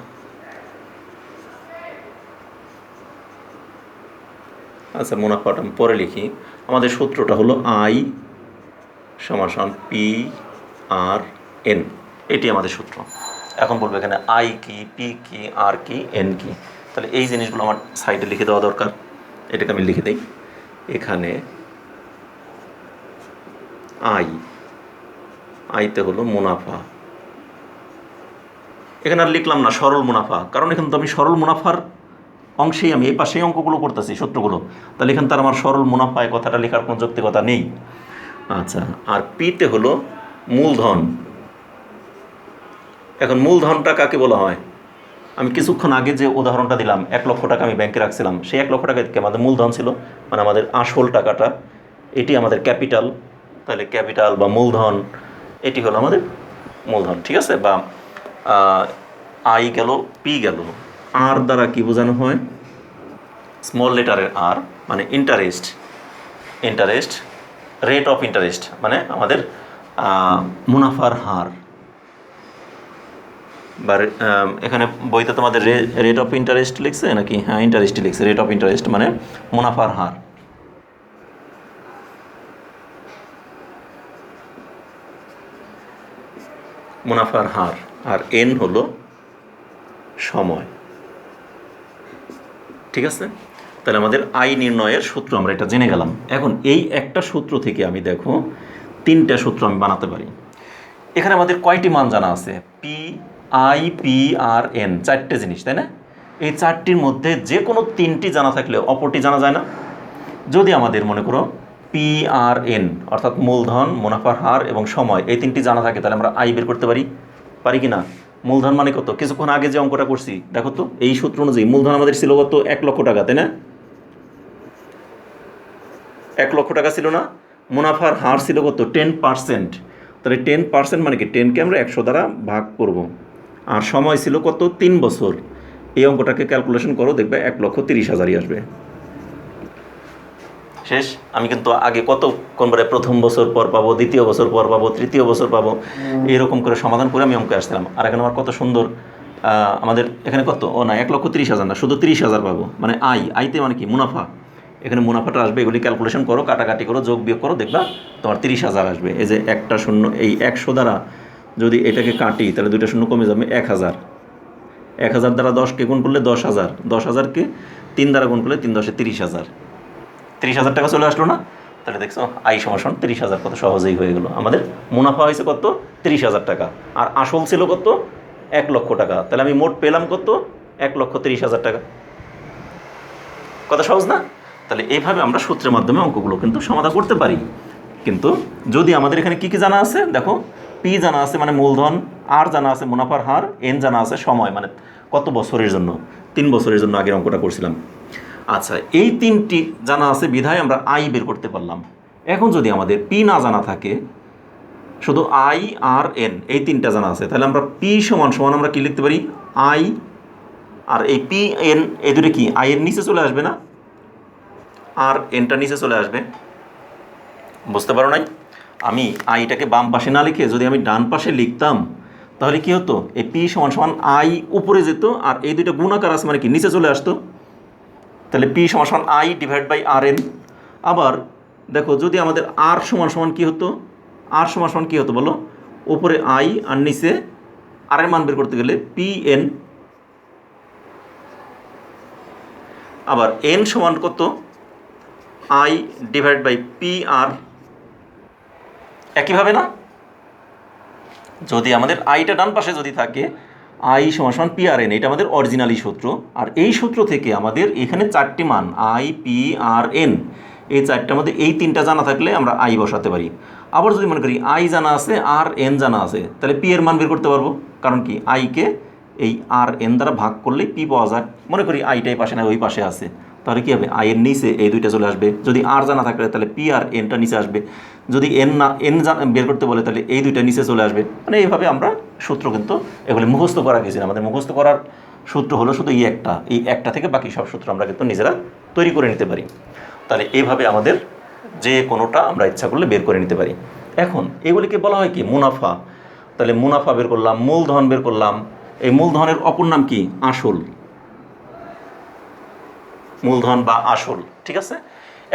আচ্ছা মুনাফাটা আমি পরে লিখি। আমাদের সূত্রটা হলো আই সমান পি আর এন, এটি আমাদের সূত্র। এখন বলবো এখানে আই কি, পি কি, আর কি, এন কি। তাহলে এই জিনিসগুলো আমার সাইডে লিখে দেওয়া দরকার। এটাকে আমি লিখে দিই এখানে। আইতে হলো মুনাফা, এখানে আর লিখলাম না সরল মুনাফা, কারণ এখানে তো আমি সরল মুনাফার অংশেই আমি এই পাশেই অঙ্কগুলো করতেছি সূত্রগুলো, তাহলে এখানে তার আমার সরল মুনাফা এই কথাটা লেখার কোনো যৌক্তিকতা নেই। আচ্ছা, আর পিতে হলো মূলধন। এখন মূলধনটা কাকে বলা হয়? আমি কিছুক্ষণ আগে যে উদাহরণটা দিলাম, 1 লক্ষ টাকা আমি ব্যাংকে রাখছিলাম, সেই 1 লক্ষ টাকা আমাদের মূলধন ছিল, মানে আমাদের আসল টাকাটা, এটি আমাদের ক্যাপিটাল। তাহলে ক্যাপিটাল বা মূলধন, এটি হলো আমাদের মূলধন, ঠিক আছে? বা আই গেল, পি গেল। আর দ্বারা কি বোঝানো হয়? স্মল লেটারের আর, মানে ইন্টারেস্ট, রেট অফ ইন্টারেস্ট, মানে আমাদের মুনাফার হার। বা এখানে বইতে তোমাদের রেট অফ ইন্টারেস্ট লিখছে নাকি? হ্যাঁ, ইন্টারেস্টই লিখছে। রেট অফ ইন্টারেস্ট মানে মুনাফার হার। মুনাফার হার। আর এন হলো সময়, ঠিক আছে? তাহলে আমাদের আয় নির্ণয়ের সূত্র আমরা এটা জেনে গেলাম। এখন এই একটা সূত্র থেকে আমি দেখো 3টা সূত্র আমি বানাতে পারি। এখানে আমাদের কয়টি মান জানা আছে? পি, আই, পি আর এন, 4টে জিনিস, তাই না? এই 4টির মধ্যে যে কোনো 3টি জানা থাকলে অপরটি জানা যায় না। যদি আমাদের মনে করো পি আর এন অর্থাৎ মূলধন, মুনাফার হার এবং সময়, এই 3টি জানা থাকে, তাহলে আমরা আয় বের করতে পারি কি না? মূলধন মানে কত? কিছুক্ষণ আগে যে অঙ্কটা করছি দেখো তো, এই সূত্র অনুযায়ী মূলধন আমাদের ছিল কত? 1 লক্ষ টাকা, তাই না? 1 লক্ষ টাকা ছিল না? মুনাফার হার ছিল কত 10%। তাহলে 10% মানে কি 10কে আমরা 100 দ্বারা ভাগ করব। আর সময় ছিল কত 3 বছর। এই অঙ্কটাকে ক্যালকুলেশন করো, দেখবে 1,30,000 আসবে। শেষ। আমি কিন্তু আগে কত কোনবারে প্রথম বছর পর পাবো, দ্বিতীয় বছর পর পাবো, তৃতীয় বছর পাবো, এরকম করে সমাধান করে আমি অঙ্কে আসছিলাম। আর এখানে আমার কত সুন্দর আমাদের এখানে কত, ও না 1,30,000 না, শুধু 30,000 পাবো। মানে আইতে মানে কি মুনাফা, এখানে মুনাফাটা আসবে। এগুলি ক্যালকুলেশন করো, কাটাকাটি করো, যোগ বিয়োগ করো, দেখবা তোমার 30,000 আসবে। এই যে একটা শূন্য, এই 100 দ্বারা যদি এটাকে কাটি তাহলে 2টা শূন্য কমে যাবে 1,000। 1,000 দ্বারা 10কে গুণ করলে 10,000, 10,000কে 3 দ্বারা গুণ করলে 3 10 30,000, 30,000 টাকা চলে আসলো না? তাহলে দেখছো আই সমান 30,000 কত সহজেই হয়ে গেল। আমাদের মুনাফা হয়েছে কত 30,000 টাকা, আর আসল ছিল কত 1 লক্ষ টাকা। তাহলে আমি মোট পেলাম কত 1,30,000 টাকা। কত সহজ না? তাহলে এইভাবে আমরা সূত্রের মাধ্যমে অঙ্কগুলো কিন্তু সমাধান করতে পারি। কিন্তু যদি আমাদের এখানে কী কী জানা আছে দেখো, পি জানা আছে মানে মূলধন, আর জানা আছে মুনাফার হার, এন জানা আছে সময় মানে কত বছরের জন্য, 3 বছরের জন্য আগের অঙ্কটা করছিলাম। আচ্ছা, এই 3টি জানা আছে বিধায় আমরা আই বের করতে পারলাম। এখন যদি আমাদের পি না জানা থাকে, শুধু আই আর এন এই 3টা জানা আছে, তাহলে আমরা পি সমান সমান আমরা কী লিখতে পারি, আই আর এই পি এন, এই দুটো কি আই এর নিচে চলে আসবে না, আর এনটা নিচে চলে আসবে। বুঝতে পারো নাই? আমি আইটাকে বাম পাশে না লিখে যদি আমি ডান পাশে লিখতাম তাহলে কি হতো, এই পি সমান সমান আই উপরে যেত, আর এই দুইটা গুণাকার আছে মানে কি নিচে চলে আসতো। তাহলে পি সমান সমান I divide by R N. আবার দেখো যদি আমাদের আর সমান সমান কী হতো, আর সমান সমান কী হতো বলো, উপরে আই আর নিচে আর এর মান বের করতে গেলে পি এন। আবার এন সমান কত, I divide by P R. একইভাবে না, যদি আমাদের আইটা ডান পাশে যদি থাকে, আই সমান সমান পি আর এন, এটা আমাদের অরিজিনালি সূত্র। আর এই সূত্র থেকে আমাদের এখানে 4টি মান আই পি আর এন, এই 4টার মধ্যে এই 3টা জানা থাকলে আমরা আই বসাতে পারি। আবার যদি মনে করি আই জানা আছে আর এন জানা আছে, তাহলে পি এর মান বের করতে পারবো। কারণ কি আইকে এই আর এন দ্বারা ভাগ করলেই পি পাওয়া যায়। মনে করি আইটাই পাশে না ওই পাশে আছে, তাহলে কী হবে, আই এর নিচে এই দুইটা চলে আসবে। যদি আর জানা থাকলে তাহলে পি আর এনটা নিচে আসবে। যদি এন বের করতে বলে তাহলে এই দুইটা নিচে চলে আসবে। মানে এইভাবে আমরা সূত্র কিন্তু এগুলি মুখস্থ করা গেছি না, আমাদের মুখস্থ করার সূত্র হলো শুধু এই একটা থেকে বাকি সব সূত্র আমরা কিন্তু নিজেরা তৈরি করে নিতে পারি। তাহলে এইভাবে আমাদের যে কোনোটা আমরা ইচ্ছা করলে বের করে নিতে পারি। এখন এগুলিকে বলা হয় কি মুনাফা। তাহলে মুনাফা বের করলাম, মূলধন বের করলাম। এই মূলধনের অপর নাম কি, আসল, মূলধন বা আসল। ঠিক আছে,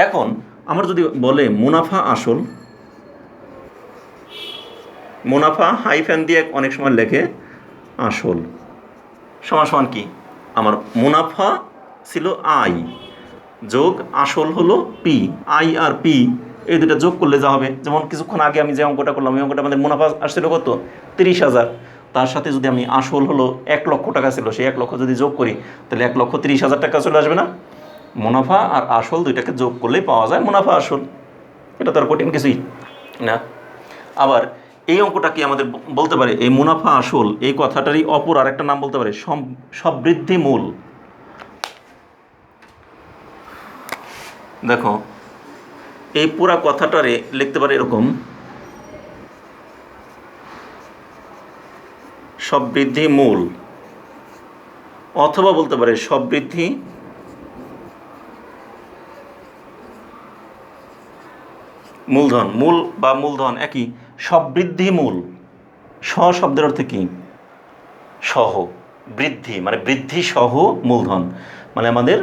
এখন আমার যদি বলে মুনাফা আসল, মুনাফা হাইফেন দিয়ে অনেক সময় লেখে আসল সমান সমান কি, আমার মুনাফা ছিল আই যোগ আসল হলো পি। আই আর পি এই দুটো যোগ করলে যা হবে, যেমন কিছুক্ষণ আগে আমি যে অঙ্কটা করলাম ওই অঙ্কটা আমাদের মুনাফা আসছিল কত 30,000, তার সাথে যদি আমি আসল হলো 1 লক্ষ টাকা ছিল, সেই 1 লক্ষ যদি যোগ করি তাহলে 1,30,000 টাকা চলে আসবে না। মুনাফা আর আসল দুইটাকে যোগ করলেই পাওয়া যায় মুনাফা আসল। এটা তো আর কঠিন কিছুই না। আবার এই অঙ্কটা কি আমাদের বলতে পারে, এই মুনাফা আসল এই কথাটারই অপর আরেকটা নাম বলতে পারে সমৃদ্ধি মূল। দেখো এই পুরা কথাটারে লিখতে পারে এরকম, সমৃদ্ধি মূল, অথবা বলতে পারে সমৃদ্ধি মূলধন। মূল বা মূলধন একই, সমৃদ্ধি মূল। শব্দের অর্থে কি, সহ, বৃদ্ধি মানে বৃদ্ধি সহ মূলধন। মানে আমাদের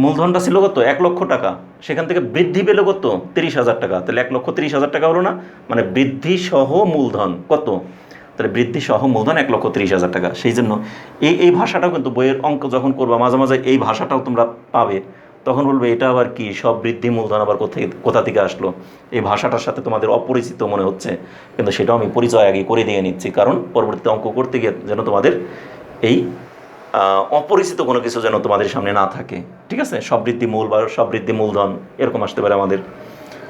মূলধনটা ছিল কত 1 লক্ষ টাকা, সেখান থেকে বৃদ্ধি পেল কত 30,000 টাকা, তাহলে 1,30,000 টাকা হলো না। মানে বৃদ্ধি সহ মূলধন কত, তাহলে বৃদ্ধি সহ মূলধন 1,30,000 টাকা। সেই জন্য এই ভাষাটাও কিন্তু বইয়ের অঙ্ক যখন করবা মাঝে মাঝে এই ভাষাটাও তোমরা পাবে, তখন বলবে এটা আবার কি, সব বৃদ্ধি মূলধন আবার কোথা থেকে আসলো। এই ভাষাটার সাথে তোমাদের অপরিচিত মনে হচ্ছে, কিন্তু সেটাও আমি পরিচয় আগে করে দিয়ে নিচ্ছি, কারণ পরবর্তীতে অঙ্ক করতে গিয়ে যেন তোমাদের এই অপরিচিত কোনো কিছু যেন তোমাদের সামনে না থাকে। ঠিক আছে, সমৃদ্ধি মূল বা সমৃদ্ধি মূলধন এরকম আসতে পারে আমাদের।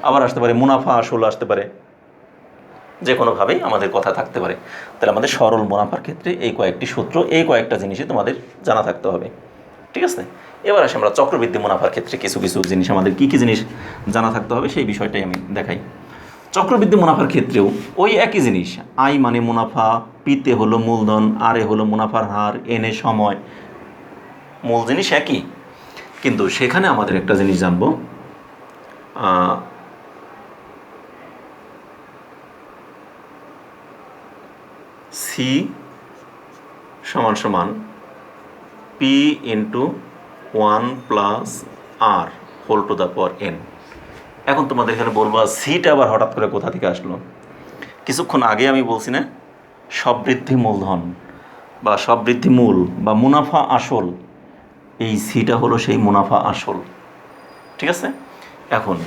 আবার আসতে পারে মুনাফা আসল, আসতে পারে, যে কোনোভাবেই আমাদের কথা থাকতে পারে। তাহলে আমাদের সরল মুনাফার ক্ষেত্রে এই কয়েকটি সূত্র, এই কয়েকটা জিনিসই তোমাদের জানা থাকতে হবে। ঠিক আছে, এবার আসে আমরা চক্রবৃদ্ধি মুনাফার ক্ষেত্রে কিছু কিছু জিনিস আমাদের কী কী জিনিস জানা থাকতে হবে সেই বিষয়টাই আমি দেখাই। চক্রবৃদ্ধি মুনাফার ক্ষেত্রেও ওই একই জিনিস, আই মানে মুনাফা, পিতে হলো মূলধন, আর এ হলো মুনাফার হার, এন এ সময়, মূল জিনিস একই। কিন্তু সেখানে আমাদের একটা জিনিস জানবো, সি সমান সমান P into 1 + r whole to the power n। এখন তোমাদের এখানে বলবো সিটা আবার হঠাৎ করে কোথা থেকে আসলো? কিছুক্ষণ আগে আমি বলছি না, সববৃদ্ধি মূলধন বা সববৃদ্ধি মূল বা মুনাফা আসল, এই সিটা হলো সেই মুনাফা আসল। ঠিক আছে, এখন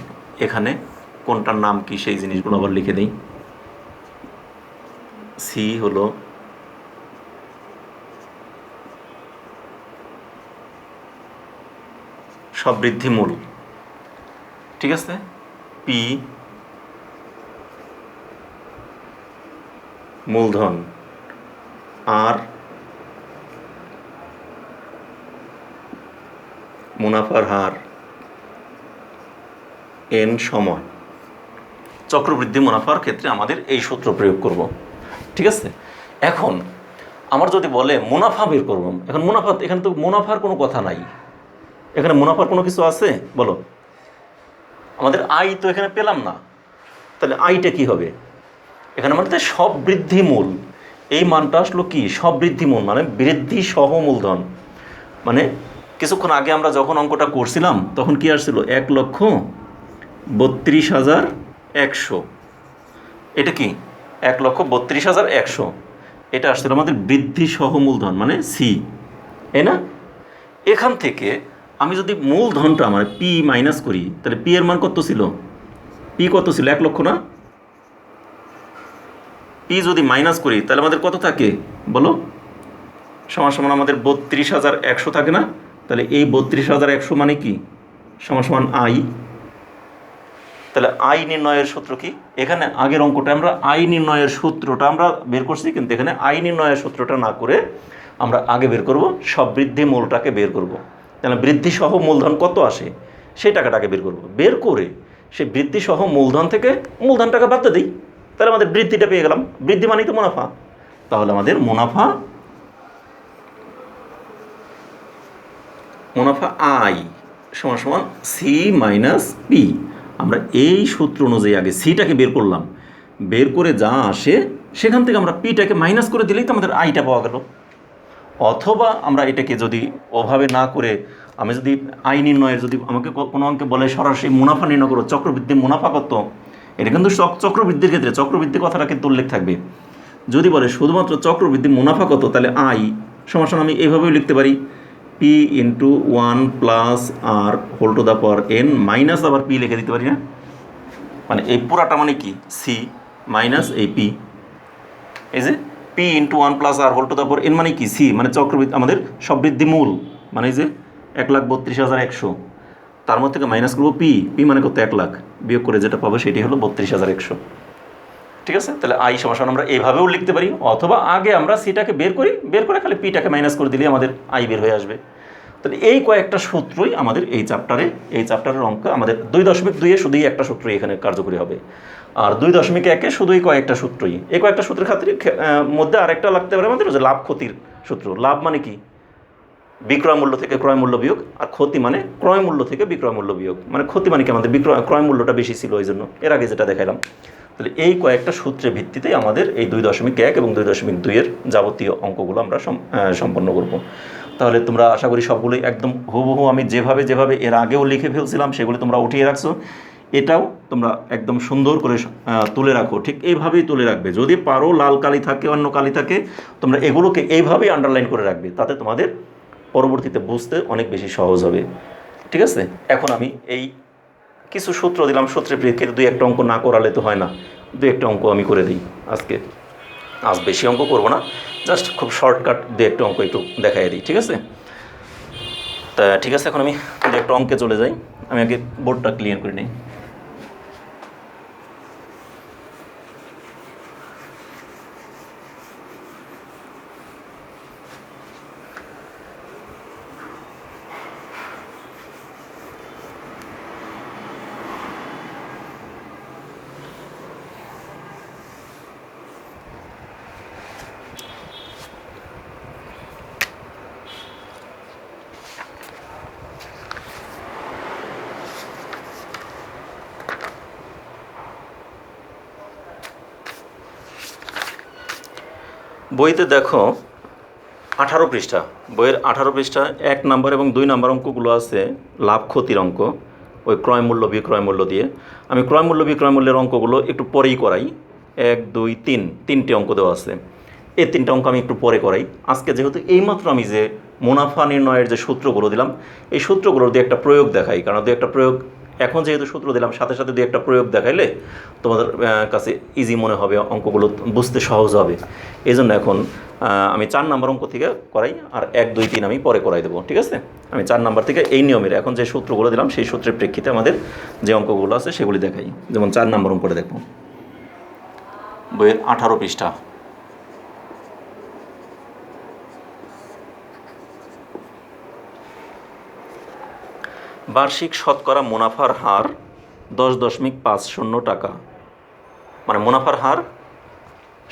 এখানে কোনটার নাম কি সেই জিনিসগুলো আবার লিখে দিই। সি হলো সববৃদ্ধি মূল, ঠিক আছে, পি মূলধন, আর মুনাফার হার, এন সময়। চক্রবৃদ্ধি মুনাফার ক্ষেত্রে আমাদের এই সূত্র প্রয়োগ করব। ঠিক আছে, এখন আমার যদি বলে মুনাফা বের করব, এখন মুনাফা, এখানে তো মুনাফার কোনো কথা নাই, এখানে মুনাফার কোনো কিছু আছে বলো? আমাদের আয় তো এখানে পেলাম না, তাহলে আয়টা কি হবে? এখানে মানে সব বৃদ্ধি মূল, এই মানটা আসলো কি? সব বৃদ্ধি মূল মানে বৃদ্ধি সহ মূলধন। মানে কিছুক্ষণ আগে আমরা যখন অঙ্কটা করছিলাম তখন কি আসছিল? 1,32,100। এটা কি? 1,32,100, এটা আসছিল আমাদের বৃদ্ধি সহ মূলধন মানে সি, তাই না? এখান থেকে আমি যদি মূলধনটা মানে পি মাইনাস করি, তাহলে পি এর মান কত ছিল? পি কত ছিল? 1 লক্ষ না? পি যদি মাইনাস করি তাহলে আমাদের কত থাকে বলো? সমান সমান আমাদের 32,100 থাকে না? তাহলে এই 32,100 মানে কি? সমান সমান আই। তাহলে আই নির্ণয়ের সূত্র কি? এখানে আগের অঙ্কটা আমরা আই নির্ণয়ের সূত্রটা আমরা বের করছি, কিন্তু এখানে আই নির্ণয়ের সূত্রটা না করে আমরা আগে বের করব সব বৃদ্ধি মূলটাকে বের করব। তাহলে বৃদ্ধি সহ মূলধন কত আসে সেই টাকাটাকে বের করব। বের করে সেই বৃদ্ধি সহ মূলধন থেকে মূলধনটাকে বাদ দিই, তাহলে আমাদের বৃদ্ধিটা পেয়ে গেলাম। বৃদ্ধি মানেই তো মুনাফা। তাহলে আমাদের মুনাফা আই সমান সমান সি মাইনাস পি। আমরা এই সূত্র অনুযায়ী আগে সিটাকে বের করলাম, বের করে যা আসে সেখান থেকে আমরা পিটাকে মাইনাস করে দিলেই তো আমাদের আইটা পাওয়া গেল। অথবা আমরা এটাকে যদি ওভাবে না করে, আমি যদি আই নির্ণয়ের, যদি আমাকে কোনো অঙ্কে বলে সরাসরি মুনাফা নির্ণয় করো, চক্রবৃদ্ধি মুনাফা কত, এটা কিন্তু চক্রবৃদ্ধির ক্ষেত্রে চক্রবৃদ্ধি কথাটা কিন্তু উল্লেখ থাকবে। যদি বলে শুধুমাত্র চক্রবৃদ্ধি মুনাফা কত, তাহলে আই সমান আমি এইভাবেও লিখতে পারি, P into 1 + r whole to the power n minus আবার পি লিখে দিতে পারি না? মানে এই পুরাটা মানে কি? সি মাইনাস এই পি, এই যে P into 1 + r whole to the power n মানে কি? সি মানে চক্রবৃদ্ধি আমাদের সববৃদ্ধি মূল, মানে এই যে 1,32,100, তার মধ্যে থেকে মাইনাস করবো পি। পি মানে কত? 1 লাখ, বিয়োগ করে যেটা পাবো সেটি হলো 32,100। ঠিক আছে, তাহলে আই সমান আমরা এইভাবেও লিখতে পারি, অথবা আগে আমরা সিটাকে বের করি, বের করে খালি পিটাকে মাইনাস করে দিলে আমাদের আই বের হয়ে আসবে। তাহলে এই কয়েকটা সূত্রই আমাদের এই চ্যাপ্টারের অঙ্ক। আমাদের 2.2-এ শুধুই একটা সূত্রই এখানে কার্যকরী হবে, আর 2.1-এ শুধুই কয়েকটা সূত্রই। এই কয়েকটা সূত্রের খাতির মধ্যে আরেকটা লাগতে পারে আমাদের, যে লাভ ক্ষতির সূত্র। লাভ মানে কি? বিক্রয় মূল্য থেকে ক্রয় মূল্য বিয়োগ, আর ক্ষতি মানে ক্রয় মূল্য থেকে বিক্রয় মূল্য বিয়োগ। মানে ক্ষতি মানে কি? আমাদের ক্রয় মূল্যটা বেশি ছিল ওই জন্য, এর আগে যেটা দেখালাম। তাহলে এই কয়েকটা সূত্রের ভিত্তিতেই আমাদের এই 2.1 এবং 2.2-এর যাবতীয় অঙ্কগুলো আমরা সম্পন্ন করব। তাহলে তোমরা আশা করি সবগুলোই একদম হুবহু আমি যেভাবে এর আগেও লিখে ফেলছিলাম সেগুলি তোমরা উঠিয়ে রাখছো। এটাও তোমরা একদম সুন্দর করে তুলে রাখো, ঠিক এইভাবেই তুলে রাখবে। যদি পারো লাল কালি থাকে, অন্য কালি থাকে, তোমরা এগুলোকে এইভাবেই আন্ডারলাইন করে রাখবে, তাতে তোমাদের পরবর্তীতে বুঝতে অনেক বেশি সহজ হবে। ঠিক আছে, এখন আমি এই কিছু সূত্র দিলাম, সূত্রের প্রেক্ষিতে 2-1টা অঙ্ক না করালে তো হয় না, 2-1টা অঙ্ক আমি করে দিই আজকে। আজ বেশি অঙ্ক করবো না, জাস্ট খুব শর্টকাট 2-1টা অঙ্ক একটু দেখাই দিই। ঠিক আছে, তা ঠিক আছে, এখন আমি 2-1টা অঙ্কে চলে যাই। আমি আগে বোর্ডটা ক্লিয়ার করে নিই। বইতে দেখো 18 পৃষ্ঠা, বইয়ের 18 পৃষ্ঠা 1 নাম্বার এবং 2 নাম্বার অঙ্কগুলো আছে লাভ ক্ষতির অঙ্ক, ওই ক্রয় মূল্য বিক্রয় মূল্য দিয়ে। আমি ক্রয় মূল্য বিক্রয় মূল্যের অঙ্কগুলো একটু পরেই করাই। 1 2 3 তিনটে অঙ্ক দেওয়া আছে, এই তিনটে অঙ্ক আমি একটু পরে করাই। আজকে যেহেতু এইমাত্র আমি যে মুনাফা নির্ণয়ের যে সূত্রগুলো দিলাম, এই সূত্রগুলোর দিয়ে একটা প্রয়োগ দেখাই, কারণ দু একটা প্রয়োগ এখন যেহেতু সূত্র দিলাম, সাথে সাথে দু একটা প্রয়োগ দেখাইলে তোমাদের কাছে ইজি মনে হবে, অঙ্কগুলো বুঝতে সহজ হবে। এই জন্য এখন আমি 4 নাম্বার অঙ্ক থেকে করাই, আর 1 2 3 আমি পরে করাই দেবো, ঠিক আছে? আমি 4 নাম্বার থেকে এই নিয়মের এখন যে সূত্রগুলো দিলাম সেই সূত্রের প্রেক্ষিতে আমাদের যে অঙ্কগুলো আছে সেগুলি দেখাই। যেমন 4 নাম্বার অঙ্কটা দেখো, বইয়ের 18 পৃষ্ঠা। বার্ষিক শতকরা মুনাফার হার 10.50 টাকা, মানে মুনাফার হার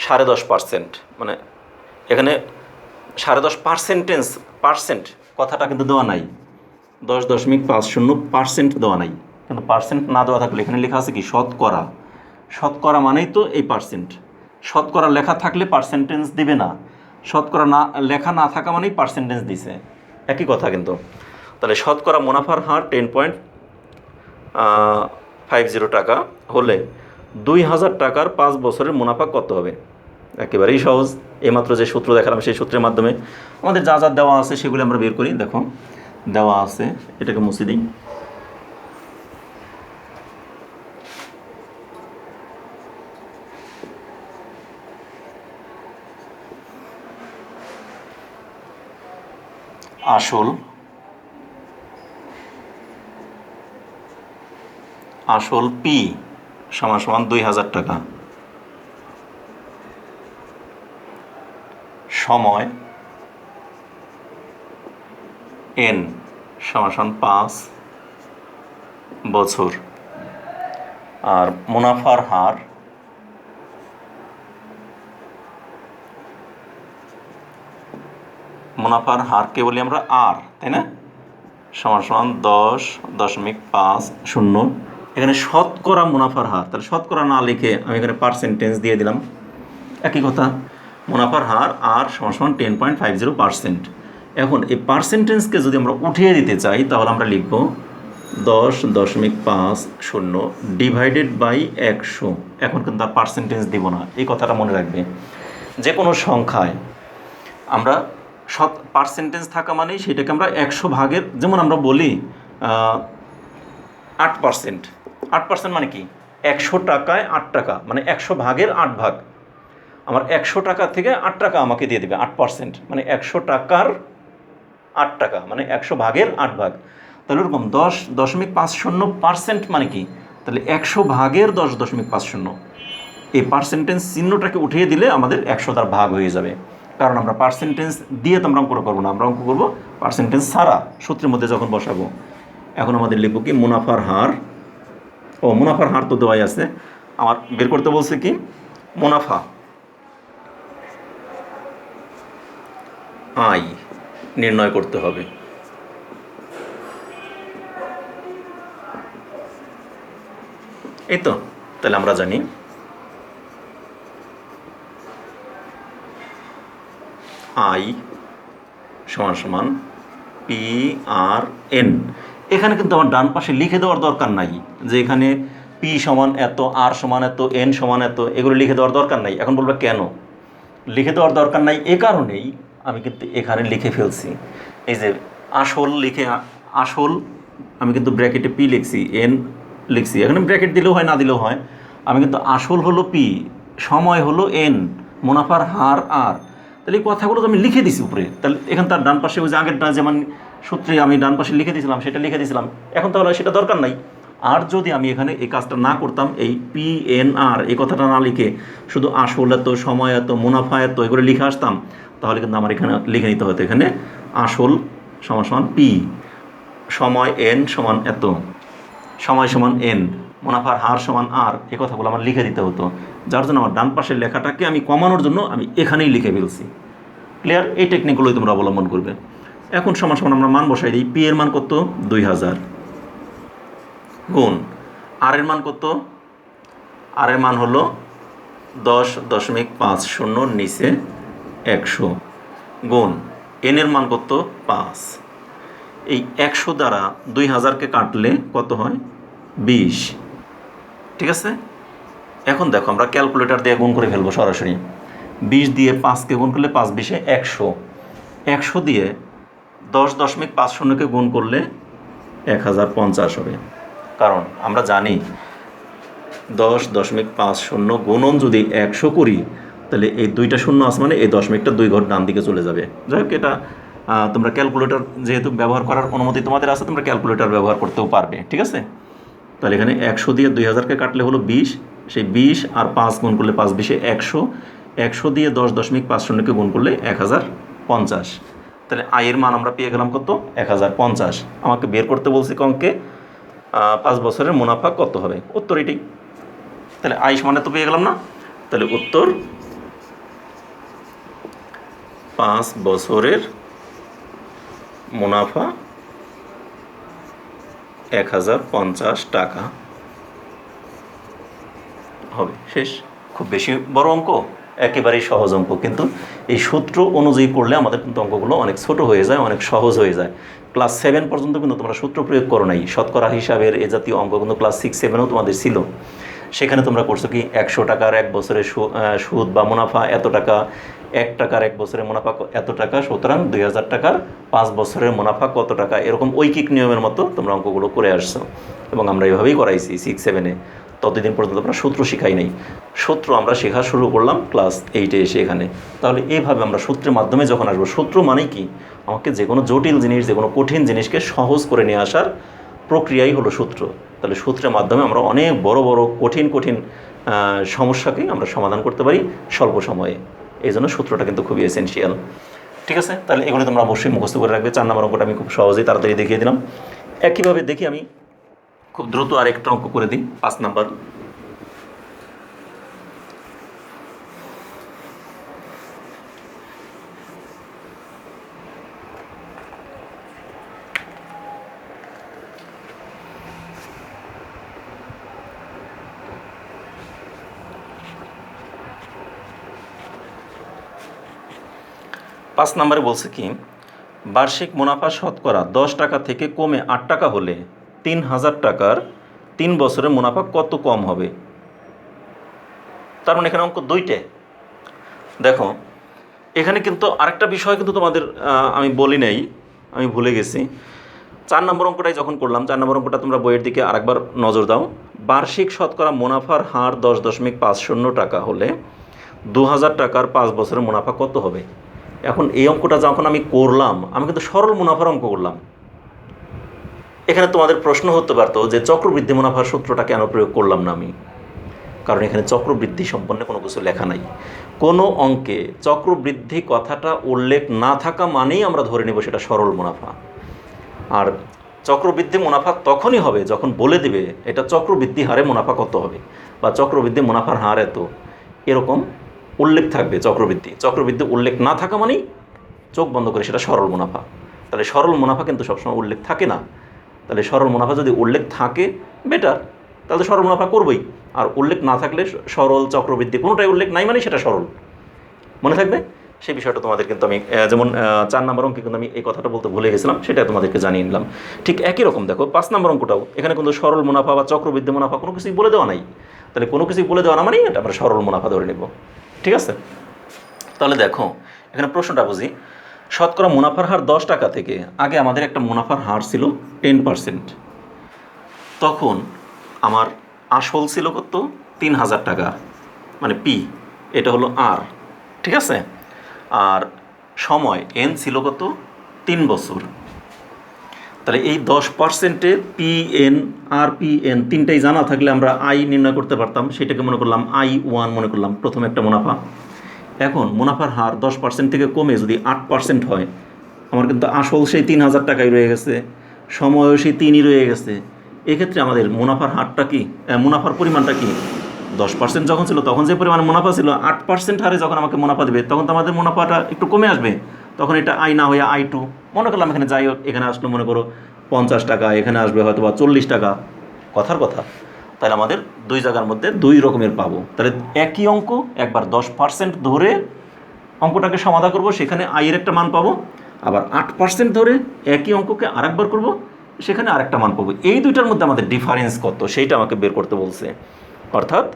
10.5%, মানে এখানে 10.5% কথাটা কিন্তু দেওয়া নাই, 10.50% দেওয়া নাই, কিন্তু পার্সেন্ট না দেওয়া থাকলে এখানে লেখা আছে কি শতকরা। শতকরা মানেই তো এই পার্সেন্ট, শতকরা লেখা থাকলে পার্সেন্টেজ দিবে না, শতকরা না লেখা না থাকা মানেই পার্সেন্টেজ দিছে, একই কথা কিন্তু। তাহলে শতকরা মুনাফার হার 10.50 টাকা হলে 2000 টাকার 5 বছরের মুনাফা কত হবে? একেবারেই সহজ, এইমাত্র যে সূত্র দেখালাম সেই সূত্রের মাধ্যমে আমাদের যা যা দেওয়া আছে সেগুলো আমরা বের করি। দেখো দেওয়া আছে, এটাকে মুছে দিই। আসল পি সমান সমান 2000 টাকা, সময় এন সমান সমান 5 বছর, আর মুনাফার হার কে বলি আমরা আর, তাই না? সমান সমান 10.50। এখানে শতকরা মুনাফার হার, তাহলে শতকরা না লিখে আমি এখানে পার্সেন্টেজ দিয়ে দিলাম, একই কথা। মুনাফার হার আর সমান সমান 10.50%। এখন এই পার্সেন্টেজকে যদি আমরা উঠিয়ে দিতে চাই তাহলে আমরা লিখব 10.50 ডিভাইডেড বাই 100। এখন কিন্তু আর পার্সেন্টেজ দিব না, এই কথাটা মনে রাখবে। যে কোনো সংখ্যায় আমরা পার্সেন্টেজ থাকা মানেই সেটাকে আমরা 100 ভাগের, যেমন আমরা বলি 8%। 8% মানে কি? 100 টাকায় 8 টাকা, মানে 100 ভাগের 8 ভাগ। আমার 100 টাকা থেকে 8 টাকা আমাকে দিয়ে দেবে 8%, মানে 100 টাকার 8 টাকা, মানে 100 ভাগের 8 ভাগ। তাহলে ওরকম 10.50% মানে কি? তাহলে 100 ভাগের 10.50। এই পার্সেন্টেজ চিহ্নটাকে উঠিয়ে দিলে আমাদের 100 তার ভাগ হয়ে যাবে, কারণ আমরা পার্সেন্টেজ দিয়ে তো আমরা অঙ্ক করবো না, আমরা অঙ্ক করবো পার্সেন্টেজ ছাড়া সূত্রের মধ্যে যখন বসাবো। এখন আমাদের লিখব কি মুনাফার হার, মুনাফার হার তো দেওয়াই আছে, আমার বের করতে বলছে কি মুনাফা আয় নির্ণয় করতে হবে। এই তো, তাহলে আমরা জানি আই সমান সমান PRN। এখানে কিন্তু আমার ডান পাশে লিখে দেওয়ার দরকার নাই যে এখানে পি সমান এত, আর সমান এত, এন সমান এত, এগুলো লিখে দেওয়ার দরকার নাই। এখন বলবে কেন লিখে দেওয়ার দরকার নাই? এ কারণেই আমি কিন্তু এখানে লিখে ফেলছি, এই যে আসল আমি কিন্তু ব্র্যাকেটে পি লিখছি, এন লিখছি, এখানে ব্র্যাকেট দিলেও হয় না দিলেও হয়। আমি কিন্তু আসল হলো পি, সময় হলো এন, মুনাফার হার আর। তাহলে এই কথাগুলো তো আমি লিখে দিছি উপরে, তাহলে এখানে তার ডান পাশে ওই যে আগেরটা যেমন সূত্রে আমি ডান পাশে লিখে দিয়েছিলাম সেটা লিখে দিয়েছিলাম, এখন তাহলে সেটা দরকার নাই। আর যদি আমি এখানে এই কাজটা না করতাম, এই PNR এই কথাটা না লিখে শুধু আসল এত, সময় এত, মুনাফা এত এগুলো লিখে আসতাম, তাহলে কিন্তু আমার এখানে লিখে নিতে হতো এখানে আসল সমান সমান পি, সময় এন সমান এত, সময় সমান এন, মুনাফার হার সমান আর, এই কথাগুলো আমার লিখে দিতে হতো। যার জন্য আমার ডান পাশের লেখাটাকে আমি কমানোর জন্য আমি এখানেই লিখে ফেলছি। ক্লিয়ার? এই টেকনিকগুলোই তোমরা অবলম্বন করবে। এখন সমান সমান আমরা মান বসাই দিই। পি এর মান কত? 2000 গুণ আর এর মান কত? আর এর মান হলো 10.50 নিচে 100 গুণ n এর মান কত 5। এই 100 দ্বারা 2000কে কাটলে কত হয় 20। ঠিক আছে, এখন দেখো আমরা ক্যালকুলেটর দিয়ে গুণ করে ফেলবো সরাসরি। 20 দিয়ে 5কে গুণ করলে 5 20 100। 100 দিয়ে 10.50কে গুণ করলে 1050 হবে। কারণ আমরা জানি 10.50 গুণন যদি 100 করি তাহলে এই 2টা শূন্য আছে মানে এই দশমিকটা 2 ঘর ডান দিকে চলে যাবে। যাই হোক, এটা তোমরা ক্যালকুলেটর যেহেতু ব্যবহার করার অনুমতি তোমাদের আছে, তোমরা ক্যালকুলেটর ব্যবহার করতেও পারবে। ঠিক আছে, তাহলে এখানে 100 দিয়ে 2000কে কাটলে হলো 20, সেই 20 আর 5 গুণ করলে 5 20 100। 100 দিয়ে 10.50কে গুণ করলে 1050। তাহলে আয়ের মান আমরা পেয়ে গেলাম কত 1050। আমাকে বের করতে বলছি অঙ্কে 5 বছরের মুনাফা কত হবে, উত্তর এটাই। তাহলে আয় মানে তো পেয়ে গেলাম না, তাহলে উত্তর 5 বছরের মুনাফা 1050 টাকা হবে। শেষ। খুব বেশি বড় অঙ্ক, একেবারেই সহজ অঙ্ক, কিন্তু এই সূত্র অনুযায়ী করলে আমাদের কিন্তু অঙ্কগুলো অনেক ছোট হয়ে যায়, অনেক সহজ হয়ে যায়। ক্লাস 7 পর্যন্ত কিন্তু তোমরা সূত্র প্রয়োগ করো নাই। শতকরা হিসাবের এ জাতীয় অঙ্ক কিন্তু ক্লাস 6 7-এও তোমাদের ছিল। সেখানে তোমরা করছো কি 100 টাকার 1 বছরের সুদ বা মুনাফা এত টাকা, 1 টাকার 1 বছরের মুনাফা এত টাকা, সুতরাং 2000 টাকার 5 বছরের মুনাফা কত টাকা, এরকম ঐকিক নিয়মের মতো তোমরা অঙ্কগুলো করে আসছো এবং আমরা এইভাবেই করাইছি 6 7-এ। ততদিন পর্যন্ত আমরা সূত্র শিখাই নাই। সূত্র আমরা শেখা শুরু করলাম ক্লাস 8-এ এসে এখানে। তাহলে এইভাবে আমরা সূত্রের মাধ্যমে যখন আসবো, সূত্র মানে কি, আমাকে যে কোনো জটিল জিনিস, যে কোনো কঠিন জিনিসকে সহজ করে নিয়ে আসার প্রক্রিয়াই হলো সূত্র। তাহলে সূত্রের মাধ্যমে আমরা অনেক বড় বড় কঠিন কঠিন সমস্যাকেই আমরা সমাধান করতে পারি স্বল্প সময়ে। এই জন্য সূত্রটা কিন্তু খুবই এসেনশিয়াল। ঠিক আছে, তাহলে এগুলো তোমরা অবশ্যই মুখস্থ করে রাখবে। 4 নম্বর অঙ্কটা আমি খুব সহজেই তাড়াতাড়ি দেখিয়ে দিলাম। একইভাবে দেখি আমি খুব দ্রুত আরেকটা অঙ্ক করে দিই, 5 নাম্বার। পাঁচ নম্বরে বলছে কি, বার্ষিক মুনাফা শতকরা 10 টাকা থেকে কমে 8 টাকা হলে 3000 টাকার 3 বছরের মুনাফা কত কম হবে। তার মানে এখানে অঙ্ক 2টে। দেখো এখানে কিন্তু আরেকটা বিষয় কিন্তু তোমাদের আমি বলি নাই, আমি ভুলে গেছি। 4 নম্বর অঙ্কটাই যখন করলাম, 4 নম্বর অঙ্কটা তোমরা বইয়ের দিকে আরেকবার নজর দাও। বার্ষিক শতকরা মুনাফার হার 10.50 টাকা হলে 2000 টাকার 5 বছরের মুনাফা কত হবে। এখন এই অঙ্কটা যখন আমি করলাম, আমি কিন্তু সরল মুনাফার অঙ্ক করলাম। এখানে তোমাদের প্রশ্ন হতে পারতো যে চক্রবৃদ্ধি মুনাফার সূত্রটা কেন প্রয়োগ করলাম না আমি, কারণ এখানে চক্রবৃদ্ধি সম্পন্ন কোনো কিছু লেখা নাই। কোনো অঙ্কে চক্রবৃদ্ধি কথাটা উল্লেখ না থাকা মানেই আমরা ধরে নেব সেটা সরল মুনাফা। আর চক্রবৃদ্ধি মুনাফা তখনই হবে যখন বলে দিবে এটা চক্রবৃদ্ধি হারে মুনাফা কত হবে, বা চক্রবৃদ্ধি মুনাফার হার এত, এরকম উল্লেখ থাকবে। চক্রবৃদ্ধি উল্লেখ না থাকা মানেই চোখ বন্ধ করে সেটা সরল মুনাফা। তাহলে সরল মুনাফা কিন্তু সবসময় উল্লেখ থাকে না। তাহলে সরল মুনাফা যদি উল্লেখ থাকে বেটার, তাহলে সরল মুনাফা করবই। আর উল্লেখ না থাকলে সরল, চক্রবৃদ্ধি কোনোটাই উল্লেখ নাই মানে সেটা সরল। মনে থাকবে সেই বিষয়টা তোমাদের কিন্তু আমি যেমন 4 নম্বর অঙ্কে কিন্তু আমি এই কথাটা বলতে ভুলে গেছিলাম, সেটা তোমাদেরকে জানিয়ে নিলাম। ঠিক একই রকম দেখো 5 নম্বর অঙ্কটাও, এখানে কিন্তু সরল মুনাফা বা চক্রবৃদ্ধি মুনাফা কোনো কিছুই বলে দেওয়া নাই। তাহলে কোনো কিছুই বলে দেওয়া না মানেই এটা আমরা সরল মুনাফা ধরে নেব। ঠিক আছে, তাহলে দেখো এখানে প্রশ্নটা বুঝি। শতকরা মুনাফার হার 10 টাকা থেকে, আগে আমাদের একটা মুনাফার হার ছিল 10%, তখন আমার আসল ছিল কত 3000 টাকা, মানে পি, এটা হলো আর। ঠিক আছে, আর সময় এন ছিল কত 3 বছর। তাহলে এই 10%-এ পি এন আর পি এন তিনটাই জানা থাকলে আমরা আই নির্ণয় করতে পারতাম। সেটাকে মনে করলাম I1 মনে করলাম প্রথম একটা মুনাফা। এখন মুনাফার হার 10% থেকে কমে যদি 8% হয়, আমার কিন্তু আসল সেই 3000 টাকাই রয়ে গেছে, সময়ও সেই 3ই রয়ে গেছে। এক্ষেত্রে আমাদের মুনাফার হারটা কি, মুনাফার পরিমাণটা কি, 10% যখন ছিল তখন যে পরিমাণ মুনাফা ছিল, 8% হারে যখন আমাকে মুনাফা দেবে তখন তো আমাদের মুনাফাটা একটু কমে আসবে। তখন এটা আই না হয়ে I2 মনে করলাম। এখানে যাই হোক, এখানে আসলো মনে করো 50 টাকা, এখানে আসবে হয়তো বা 40 টাকা, কথার কথা। তাহলে আমাদের দুই জায়গার মধ্যে দুই রকমের পাবো। তাহলে একই অঙ্ক একবার 10% ধরে অঙ্কটাকে সমাধা করব, সেখানে আয়ের একটা মান পাবো, আবার 8% ধরে একই অঙ্ককে আরেকবার করব, সেখানে আরেকটা মান পাবো। এই দুইটার মধ্যে আমাদের ডিফারেন্স কত সেইটা আমাকে বের করতে বলছে। অর্থাৎ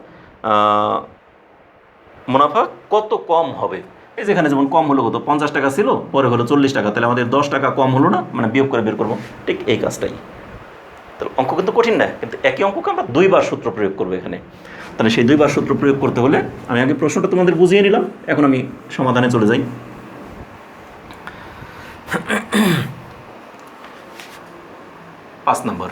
মুনাফা কত কম হবে। এই যেখানে যেমন কম হলো কত, 50 টাকা ছিল, পরে হলো 40 টাকা, তাহলে আমাদের 10 টাকা কম হলো না, মানে বিয়োগ করে বের করবো। ঠিক এই কাজটাই। তাহলে অঙ্ক কিন্তু কঠিন না, কিন্তু একই অঙ্ককে আমরা 2বার সূত্র প্রয়োগ করবো এখানে। তাহলে সেই 2বার সূত্র প্রয়োগ করতে হলে আমি আগে প্রশ্নটা তোমাদের বুঝিয়ে নিলাম, এখন আমি সমাধানে চলে যাই। 5 নম্বর,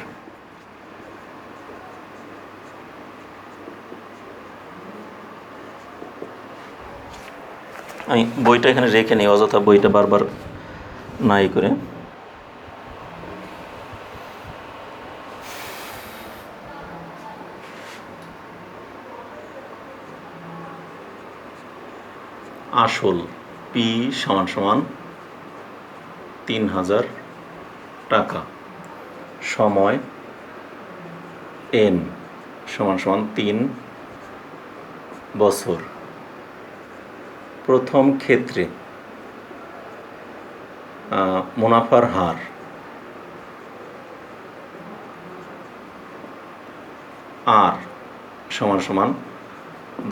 আমি বইটা এখানে রেখে নিই, অযথা বইটা বারবার নাই করে। আসল পি সমান সমান 3000 টাকা, সময় এন সমান সমান 3 বছর। প্রথম ক্ষেত্রে মুনাফার হার আর সমান সমান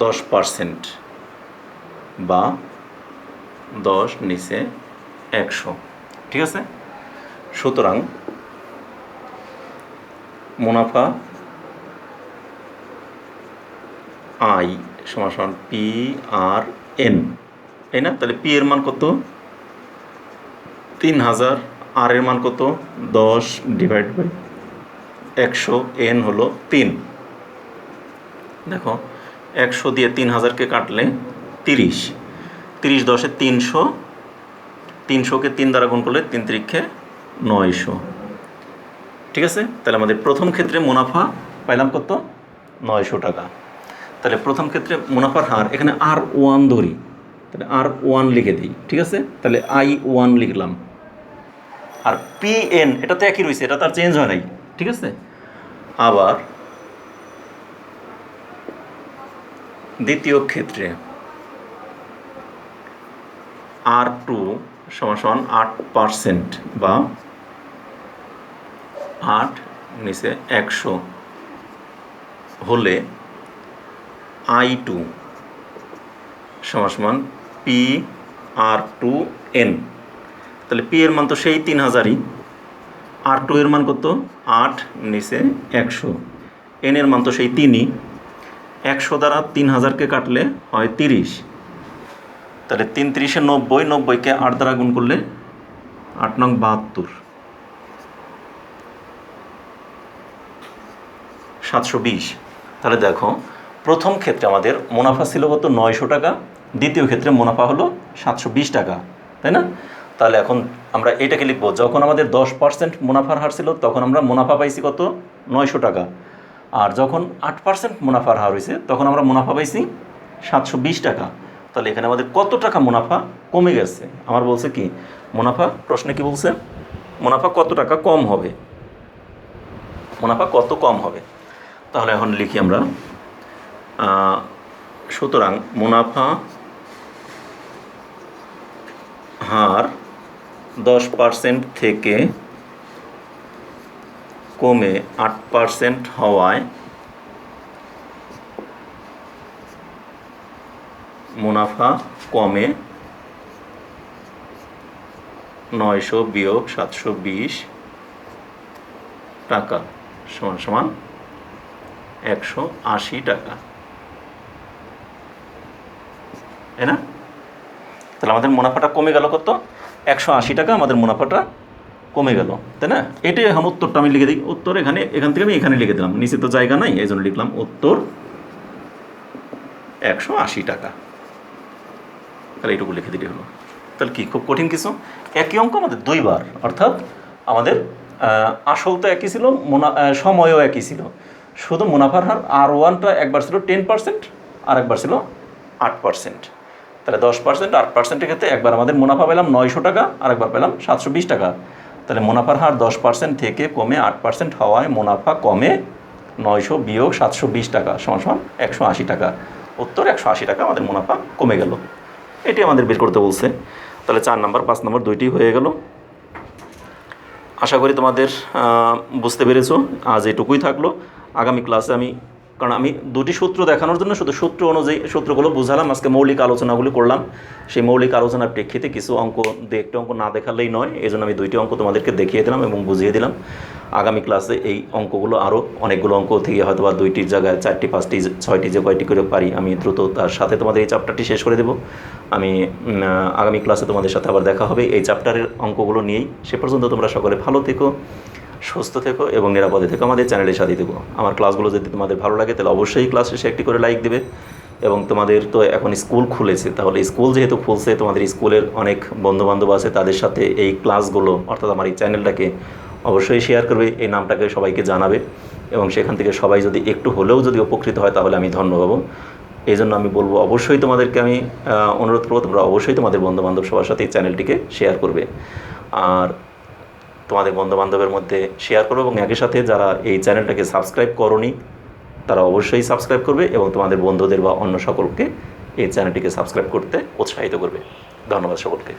10% বা 10 নিচে 100। ঠিক আছে। সুতরাং মুনাফা আই সমান সমান পি আর এন, তাই না? তাহলে পি এর মান কত? 3000। আর এর মান কত? 10 ডিভাইড বাই 100, এন হলো 3। দেখো 100 দিয়ে 3000কে কাটলে 30, 30 10 300, 300কে 3 দ্বারা গুণ করলে 3 3 900। ঠিক আছে। তাহলে আমাদের প্রথম ক্ষেত্রে মুনাফা পাইলাম কত? 900 টাকা। তাহলে প্রথম ক্ষেত্রে মুনাফার হার, এখানে আর 1 ধরি, তাহলে আর 1 লিখে দিই। ঠিক আছে। তাহলে আই 1 লিখলাম, আর পি এন এটা তো একই রয়েছে, এটা তার চেঞ্জ হয় নাই। ঠিক আছে। আবার দ্বিতীয় ক্ষেত্রে আর 2 সমান সমান 8% বা 8 নিচে 100 হলে আই 2 সমান সমান পি আর 2 এন। তাহলে পি এর মান তো সেই 3000ই, আর 2 এর মান কত? 8 নিচে 100, এন এর মান তো সেই 3ই। 100 দ্বারা 3000কে কাটলে হয় 30, তাহলে 3 30 90, 90কে 8 দ্বারা গুণ করলে 8 নং 72, 720। তাহলে দেখো প্রথম ক্ষেত্রে আমাদের মুনাফা ছিল কত? 900 টাকা, দ্বিতীয় ক্ষেত্রে মুনাফা হলো 720 টাকা, তাই না? তাহলে এখন আমরা এটাকে লিখবো, যখন আমাদের 10% মুনাফার হার ছিল তখন আমরা মুনাফা পাইছি কত? 900 টাকা। আর যখন 8% মুনাফার হার হয়েছে তখন আমরা মুনাফা পাইছি 720 টাকা। তাহলে এখানে আমাদের কত টাকা মুনাফা কমে গেছে? আমার বলছে কি মুনাফা, প্রশ্নে কি বলছে? মুনাফা কত টাকা কম হবে, মুনাফা কত কম হবে। তাহলে এখন লিখি আমরা, সুতরাং মুনাফা হার 10% থেকে কমে 8% হওয়ায় মুনাফা কমে 900 বিয়োগ 720 টাকা সমান সমান 180 টাকা, তাই না? তাহলে আমাদের মুনাফাটা কমে গেল কত? 180 টাকা আমাদের মুনাফাটা কমে গেল, তাই না? এটাই এখন উত্তরটা আমি লিখে দিই। উত্তর এখান থেকে আমি এখানে লিখে দিলাম, নিচে তো জায়গা নাই, এই জন্য লিখলাম উত্তর 180 টাকা। তাহলে এইটুকু লিখে দিতে হলো। তাহলে কি খুব কঠিন কিছু? একই অঙ্ক আমাদের 2বার, অর্থাৎ আমাদের আসল তো একই ছিল, সময়ও একই ছিল, শুধু মুনাফার হার আর 1টা একবার ছিল 10% আর একবার ছিল 8%। তাহলে 10% 8%-এর ক্ষেত্রে একবার আমাদের মুনাফা পেলাম 900 টাকা, আর একবার পেলাম 720 টাকা। তাহলে মুনাফার হার 10% থেকে কমে 8% হওয়ায় মুনাফা কমে 900 বিয়োগ 720 টাকা সমান সমান 180 টাকা। উত্তর 180 টাকা আমাদের মুনাফা কমে গেল। এটি আমাদের বের করতে বলছে। তাহলে 4 নাম্বার 5 নাম্বার দুইটি হয়ে গেল। আশা করি তোমাদের বুঝতে পেরেছো। আজ এটুকুই থাকলো। আগামী ক্লাসে কারণ আমি দুটি সূত্র দেখানোর জন্য শুধু সূত্র অনুযায়ী সূত্রগুলো বুঝালাম, আজকে মৌলিক আলোচনাগুলি করলাম। সেই মৌলিক আলোচনার প্রেক্ষিতে কিছু অঙ্ক, দু একটি অঙ্ক না দেখালেই নয়, এই জন্য আমি দুইটি অঙ্ক তোমাদেরকে দেখিয়ে দিলাম এবং বুঝিয়ে দিলাম। আগামী ক্লাসে এই অঙ্কগুলো আরও অনেকগুলো অঙ্ক থেকে হয়তো বা 2টির জায়গায় 4টি 5টি 6টি যে কয়টি করে পারি আমি দ্রুত তার সাথে তোমাদের এই চ্যাপ্টারটি শেষ করে দেবো। আমি আগামী ক্লাসে তোমাদের সাথে আবার দেখা হবে এই চ্যাপ্টারের অঙ্কগুলো নিয়েই। সে পর্যন্ত তোমরা সকলে ভালো থেকো, সুস্থ থেকো এবং নিরাপদে থেকো। আমাদের চ্যানেলের সাথে থেকো। আমার ক্লাসগুলো যদি তোমাদের ভালো লাগে তাহলে অবশ্যই ক্লাস শেষে একটি করে লাইক দেবে। এবং তোমাদের তো এখন স্কুল খুলেছে, তাহলে স্কুল যেহেতু খুলছে, তোমাদের স্কুলের অনেক বন্ধুবান্ধব আছে, তাদের সাথে এই ক্লাসগুলো অর্থাৎ আমার এই চ্যানেলটাকে অবশ্যই শেয়ার করবে, এই নামটাকে সবাইকে জানাবে এবং সেখান থেকে সবাই যদি একটু হলেও যদি উপকৃত হয় তাহলে আমি ধন্য হব। এই জন্য আমি বলবো অবশ্যই তোমাদেরকে আমি অনুরোধ করবো তোমরা অবশ্যই তোমাদের বন্ধুবান্ধব সবার সাথে এই চ্যানেলটিকে শেয়ার করবে। আর তোমাদের বন্ধুবান্ধবের মধ্যে শেয়ার করবে এবং একই সাথে যারা এই চ্যানেলটাকে সাবস্ক্রাইব করোনি তারা অবশ্যই সাবস্ক্রাইব করবে এবং তোমাদের বন্ধুদের বা অন্য সকলকে এই চ্যানেলটিকে সাবস্ক্রাইব করতে উৎসাহিত করবে। ধন্যবাদ সকলকে।